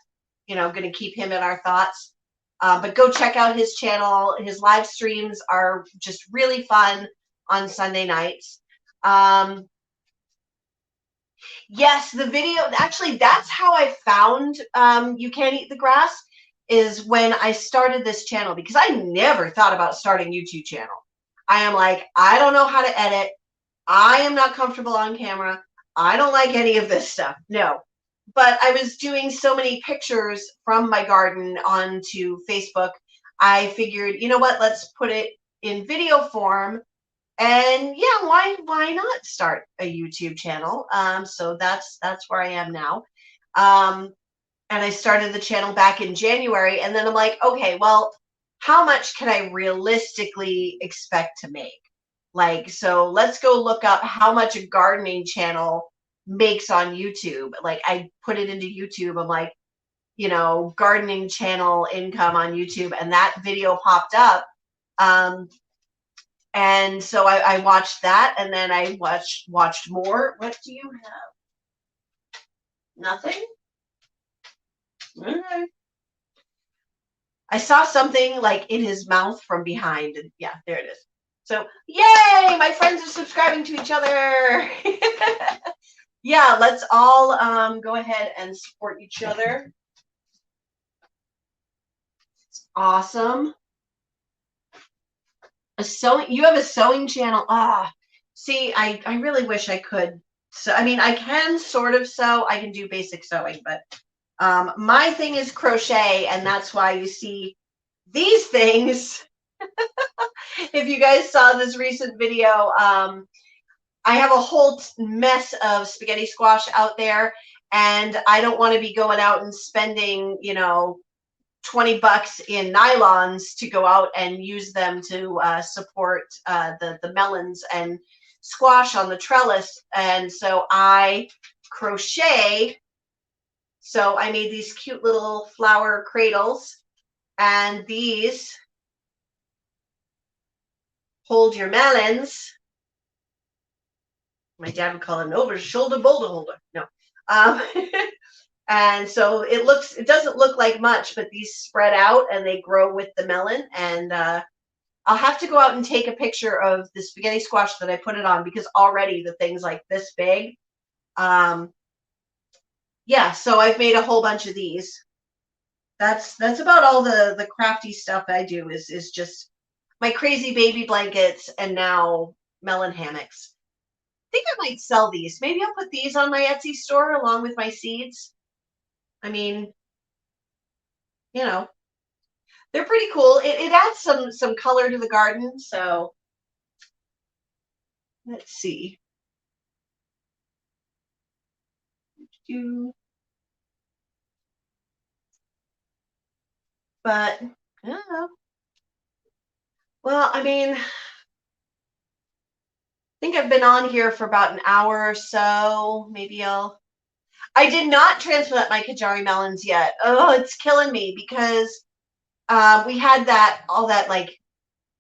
you know, going to keep him in our thoughts. But go check out his channel. His live streams are just really fun on Sunday nights. Yes, the video, actually, that's how I found You Can't Eat the Grass, is when I started this channel, because I never thought about starting a YouTube channel. I am like, I don't know how to edit. I am not comfortable on camera. I don't like any of this stuff. No. But I was doing so many pictures from my garden onto Facebook. I figured, you know what, let's put it in video form. And yeah, why not start a YouTube channel? So that's where I am now. And I started the channel back in January, and then I'm like, okay, well, how much can I realistically expect to make? Like, so let's go look up how much a gardening channel makes on YouTube. Like, I put it into YouTube. I'm like, you know, gardening channel income on YouTube, and that video popped up. And so I watched that, and then I watched more. What do you have? Nothing? Okay. I saw something like in his mouth from behind, and yeah, there it is. So, yay! My friends are subscribing to each other. Yeah, let's all go ahead and support each other. It's awesome. You have a sewing channel. See, I really wish I could. So, I mean, I can sort of sew. I can do basic sewing, but my thing is crochet, and that's why you see these things. If you guys saw this recent video, I have a whole mess of spaghetti squash out there, and I don't want to be going out and spending, you know, $20 in nylons to go out and use them to support the melons and squash on the trellis. And so I crochet. So I made these cute little flower cradles, and these hold your melons. My dad would call it an over-shoulder boulder holder. No. And so it doesn't look like much, but these spread out and they grow with the melon. And I'll have to go out and take a picture of the spaghetti squash that I put it on, because already the thing's like this big. Yeah, so I've made a whole bunch of these. That's about all the crafty stuff I do is just my crazy baby blankets and now melon hammocks. I think I might sell these. Maybe I'll put these on my Etsy store along with my seeds. I mean, you know, they're pretty cool. It adds some color to the garden. So let's see. But I don't know. Well, I mean, I think I've been on here for about an hour or so. Maybe I did not transplant my Kajari melons yet. Oh, it's killing me because we had all that like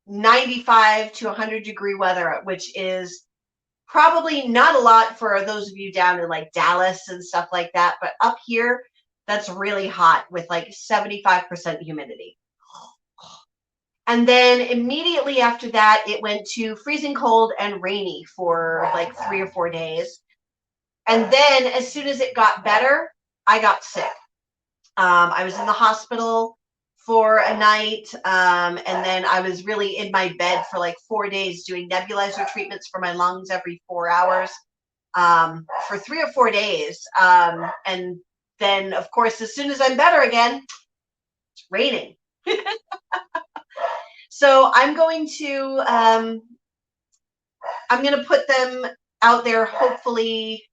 95 to 100-degree weather, which is probably not a lot for those of you down in like Dallas and stuff like that. But up here, that's really hot with like 75% humidity. And then immediately after that, it went to freezing cold and rainy for like 3 or 4 days. And then as soon as it got better, I got sick. I was in the hospital for a night, and then I was really in my bed for like 4 days doing nebulizer treatments for my lungs every 4 hours for 3 or 4 days. And then, of course, as soon as I'm better again, it's raining. So I'm going to put them out there hopefully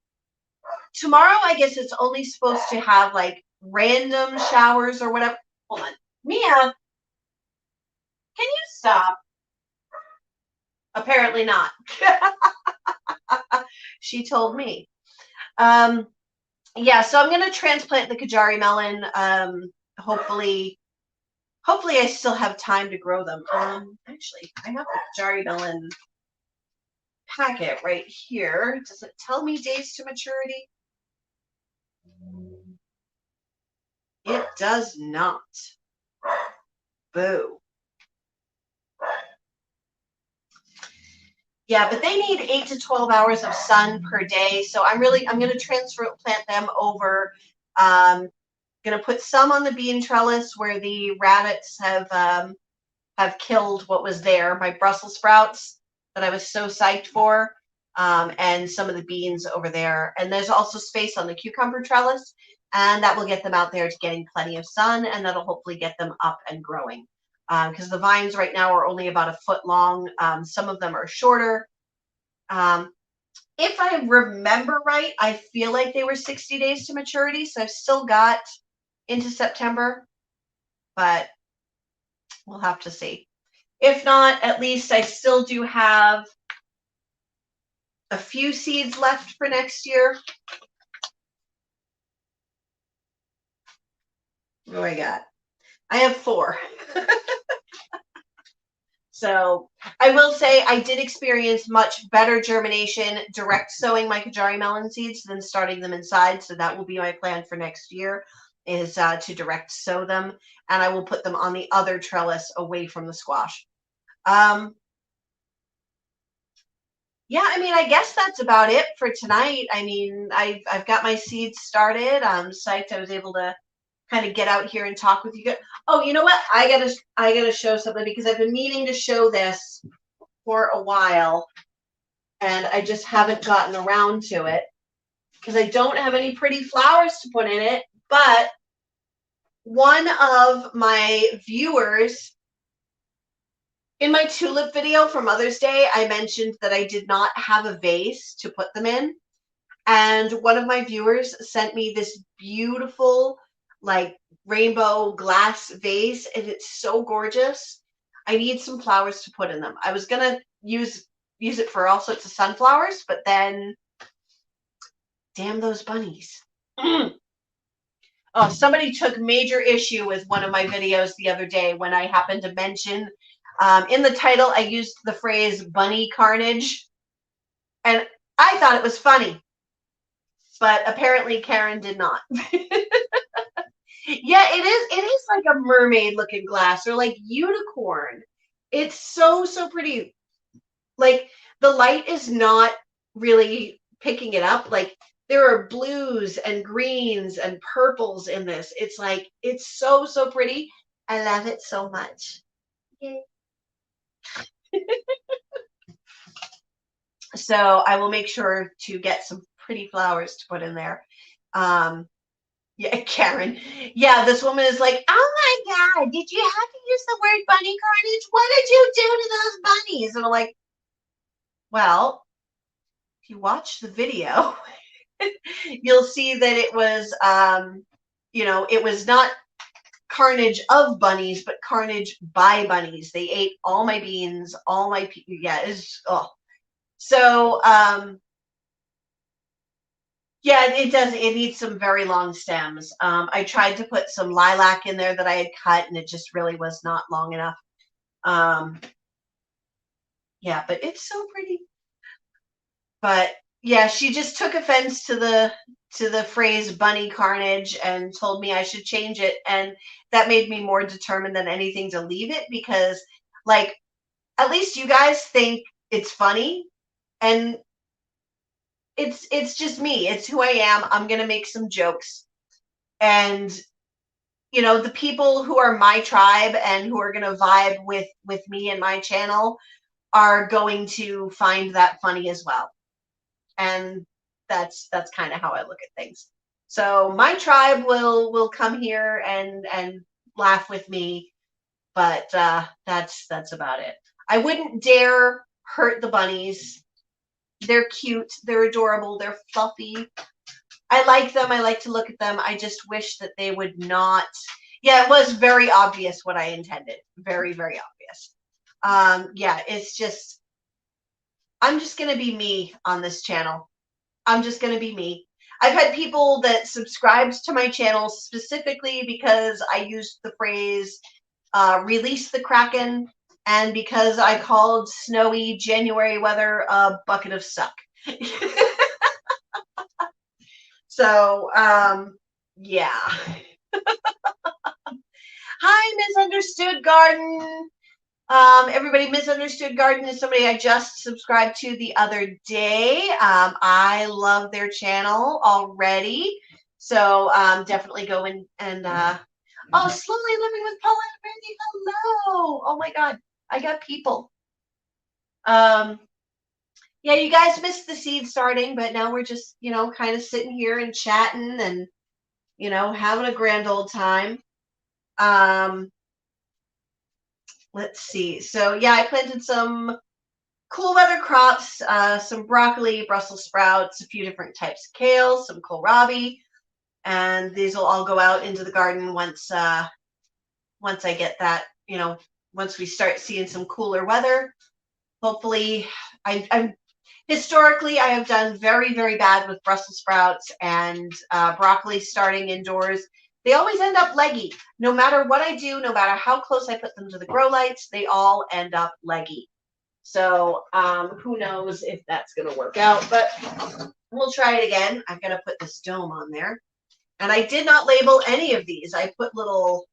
tomorrow. I guess it's only supposed to have like random showers or whatever. Hold on. Mia, can you stop? Apparently not. She told me. Yeah, so I'm going to transplant the Kajari melon. Hopefully I still have time to grow them. Actually, I have the Kajari melon packet right here. Does it tell me days to maturity? It does not. Boo. Yeah, but they need 8 to 12 hours of sun per day. So I'm going to transplant them over. Going to put some on the bean trellis where the rabbits have killed what was there, my Brussels sprouts that I was so psyched for, and some of the beans over there. And there's also space on the cucumber trellis, and that will get them out there to getting plenty of sun, and that'll hopefully get them up and growing. Because the vines right now are only about a foot long. Some of them are shorter. If I remember right, I feel like they were 60 days to maturity, so I've still got into September, but we'll have to see. If not, at least I still do have a few seeds left for next year. What do I got? I have 4. So I will say I did experience much better germination direct sowing my Kajari melon seeds than starting them inside. So that will be my plan for next year, is to direct sow them, and I will put them on the other trellis away from the squash. Yeah, I mean, I guess that's about it for tonight. I mean, I've got my seeds started. I'm psyched I was able to kind of get out here and talk with you. Oh, you know what? I gotta show something, because I've been meaning to show this for a while, and I just haven't gotten around to it because I don't have any pretty flowers to put in it. But one of my viewers, in my tulip video for Mother's Day, I mentioned that I did not have a vase to put them in. And one of my viewers sent me this beautiful, like, rainbow glass vase, and it's so gorgeous. I need some flowers to put in them. I was gonna use it for all sorts of sunflowers, but then, damn those bunnies. Oh, somebody took major issue with one of my videos the other day when I happened to mention, in the title, I used the phrase bunny carnage, and I thought it was funny. but apparently Karen did not. Yeah, it is like a mermaid looking glass or like unicorn. It's so, so pretty. Like the light is not really picking it up. Like there are blues and greens and purples in this. It's like, it's so, so pretty. I love it so much. Yay. So I will make sure to get some pretty flowers to put in there. Yeah, Karen. Yeah, this woman is like, oh my God, did you have to use the word bunny carnage? What did you do to those bunnies? And I'm like, well, if you watch the video, you'll see that it was, it was not carnage of bunnies, but carnage by bunnies. They ate all my beans, all my, yeah, it's, oh. So, yeah, it does. It needs some very long stems. I tried to put some lilac in there that I had cut, and it just really was not long enough. Yeah, but it's so pretty. But yeah, she just took offense to the phrase bunny carnage and told me I should change it, and that made me more determined than anything to leave it, because like at least you guys think it's funny, and it's just me. It's who I am. I'm gonna make some jokes, and the people who are my tribe and who are gonna vibe with me and my channel are going to find that funny as well. And that's kind of how I look at things. So my tribe will come here and laugh with me, but that's about it. I wouldn't dare hurt the bunnies. They're cute, they're adorable, they're fluffy. I like them. I like to look at them. I just wish that they would not. Yeah, it was very obvious what I intended. Very, very obvious. Yeah, it's just, I'm just going to be me on this channel. I'm just going to be me. I've had people that subscribed to my channel specifically because I used the phrase release the Kraken, and because I called snowy January weather a bucket of suck. So, yeah. Hi, Misunderstood Garden. Everybody, Misunderstood Garden is somebody I just subscribed to the other day. I love their channel already. So definitely go in and, oh, Slowly Living with Paula and Brandy, hello. Oh my God, I got people. Yeah, you guys missed the seed starting, but now we're just, kind of sitting here and chatting and, having a grand old time. Let's see. So yeah, I planted some cool weather crops, some broccoli, Brussels sprouts, a few different types of kale, some kohlrabi, and these will all go out into the garden once I get that, once we start seeing some cooler weather. Hopefully, I'm historically I have done very, very bad with Brussels sprouts and broccoli starting indoors. They always end up leggy. No matter what I do, no matter how close I put them to the grow lights, they all end up leggy. So who knows if that's going to work out, but we'll try it again. I've got to put this dome on there. And I did not label any of these. I put little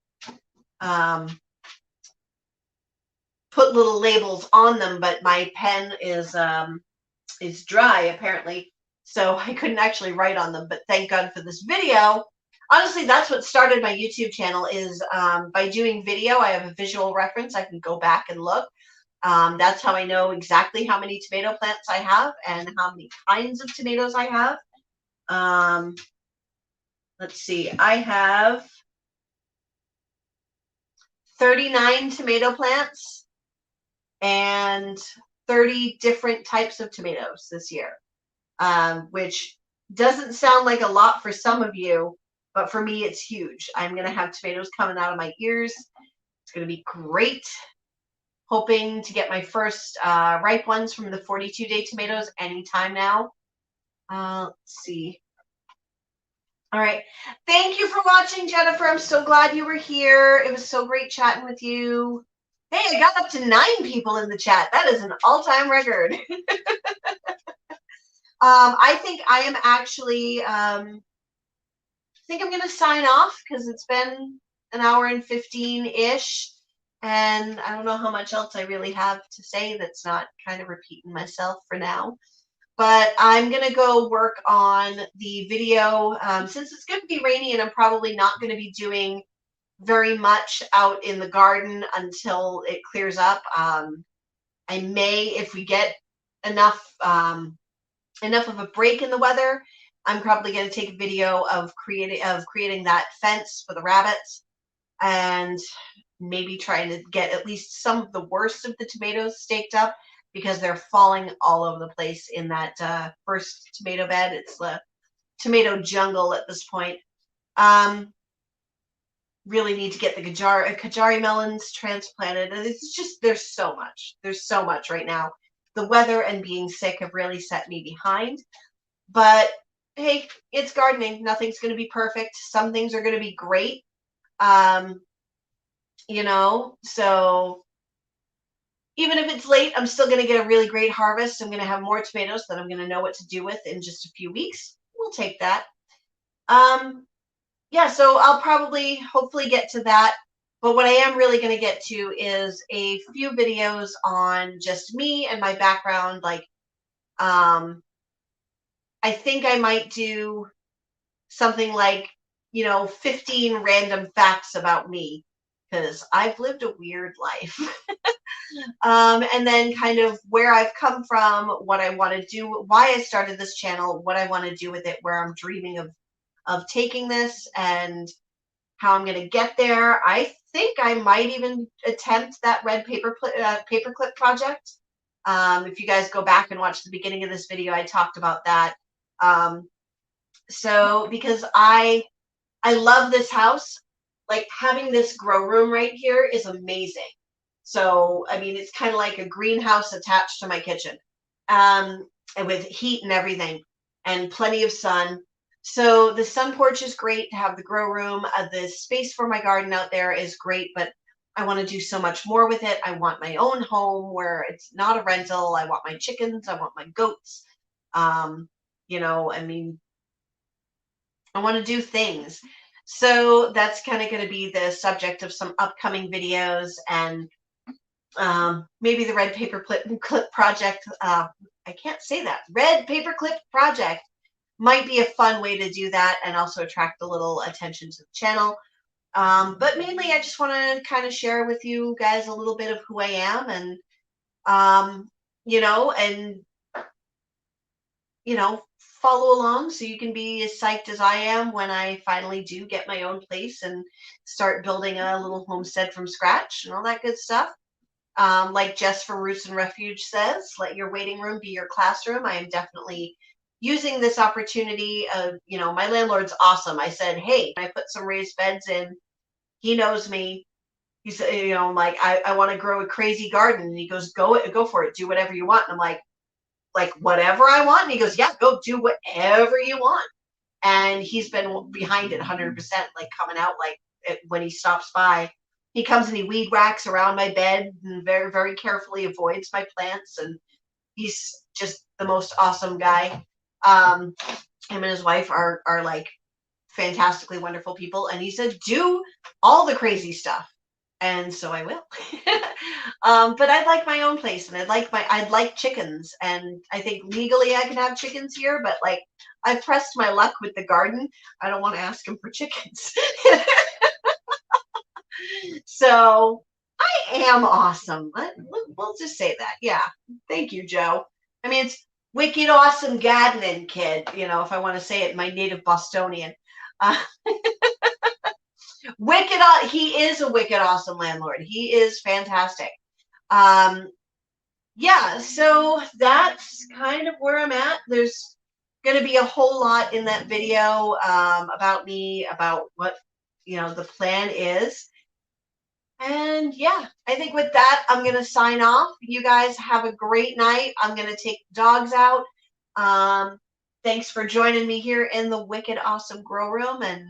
labels on them, but my pen is dry apparently, so I couldn't actually write on them. But thank God for this video. Honestly, that's what started my YouTube channel, is by doing video. I have a visual reference. I can go back and look. That's how I know exactly how many tomato plants I have and how many kinds of tomatoes I have. Let's see. I have 39 tomato plants and 30 different types of tomatoes this year, which doesn't sound like a lot for some of you, but for me, it's huge. I'm going to have tomatoes coming out of my ears. It's going to be great. Hoping to get my first ripe ones from the 42-day tomatoes anytime now. Let's see. All right. Thank you for watching, Jennifer. I'm so glad you were here. It was so great chatting with you. Hey, I got up to 9 people in the chat. That is an all-time record. I think I am actually, I think I'm going to sign off because it's been an hour and 15-ish. And I don't know how much else I really have to say that's not kind of repeating myself for now. But I'm going to go work on the video. Since it's going to be rainy and I'm probably not going to be doing very much out in the garden until it clears up. I may, if we get enough enough of a break in the weather, I'm probably going to take a video of creating that fence for the rabbits, and maybe trying to get at least some of the worst of the tomatoes staked up because they're falling all over the place in that first tomato bed. It's the tomato jungle at this point. Really need to get the Kajari melons transplanted. And it's just, there's so much. There's so much right now. The weather and being sick have really set me behind. But hey, it's gardening. Nothing's going to be perfect. Some things are going to be great. You know, so even if it's late, I'm still going to get a really great harvest. I'm going to have more tomatoes that I'm going to know what to do with in just a few weeks. We'll take that. Yeah, so I'll probably hopefully get to that. But what I am really going to get to is a few videos on just me and my background. Like, I think I might do something like, 15 random facts about me, because I've lived a weird life. And then kind of where I've come from, what I want to do, why I started this channel, what I want to do with it, where I'm dreaming of taking this, and how I'm going to get there. I think I might even attempt that red paperclip project. If you guys go back and watch the beginning of this video, I talked about that. So because I love this house, like having this grow room right here is amazing. So, I mean, it's kind of like a greenhouse attached to my kitchen, and with heat and everything, and plenty of sun. So the sun porch is great to have the grow room. The space for my garden out there is great, but I want to do so much more with it. I want my own home where it's not a rental. I want my chickens. I want my goats. I mean, I want to do things. So that's kind of going to be the subject of some upcoming videos, and maybe the red paperclip project. I can't say that. Red paperclip project might be a fun way to do that and also attract a little attention to the channel. But mainly I just want to kind of share with you guys a little bit of who I am, and, and, follow along so you can be as psyched as I am when I finally do get my own place and start building a little homestead from scratch and all that good stuff. Like Jess from Roots and Refuge says, let your waiting room be your classroom. I am definitely using this opportunity. My landlord's awesome. I said, hey, I put some raised beds in. He knows me. He said, I'm like, I want to grow a crazy garden. And he goes, go for it. Do whatever you want. And I'm like whatever I want. And he goes, yeah, go do whatever you want. And he's been behind it 100%, like coming out when he stops by. He comes and he weed whacks around my bed and very, very carefully avoids my plants. And he's just the most awesome guy. Him and his wife are like fantastically wonderful people. And he said, do all the crazy stuff. And so I will. But I'd like my own place, and I'd like chickens. And I think legally I can have chickens here, but like I've pressed my luck with the garden. I don't want to ask him for chickens. So I am awesome. We'll just say that. Yeah. Thank you, Joe. I mean, it's wicked awesome gardening, kid, if I want to say it in my native Bostonian. He is a wicked awesome landlord. He is fantastic. Yeah, so that's kind of where I'm at. There's going to be a whole lot in that video about me, about what, the plan is. And yeah, I think with that, I'm going to sign off. You guys have a great night. I'm going to take dogs out. Thanks for joining me here in the wicked awesome grow room. And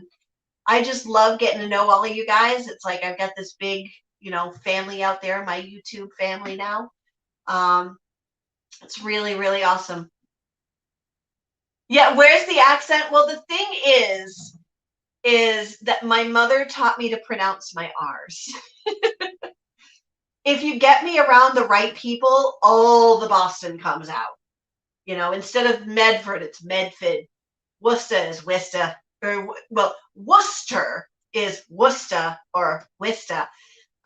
I just love getting to know all of you guys. It's like I've got this big, family out there, my YouTube family now. It's really, really awesome. Yeah, where's the accent? Well, the thing is that my mother taught me to pronounce my R's. If you get me around the right people, all the Boston comes out. You know, instead of Medford, it's Medford. Worcester is Worcester. Or, well, Worcester is Worcester or Worcester.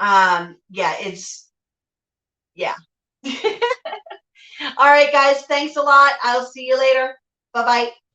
Yeah, it's, yeah. All right, guys, thanks a lot. I'll see you later. Bye bye.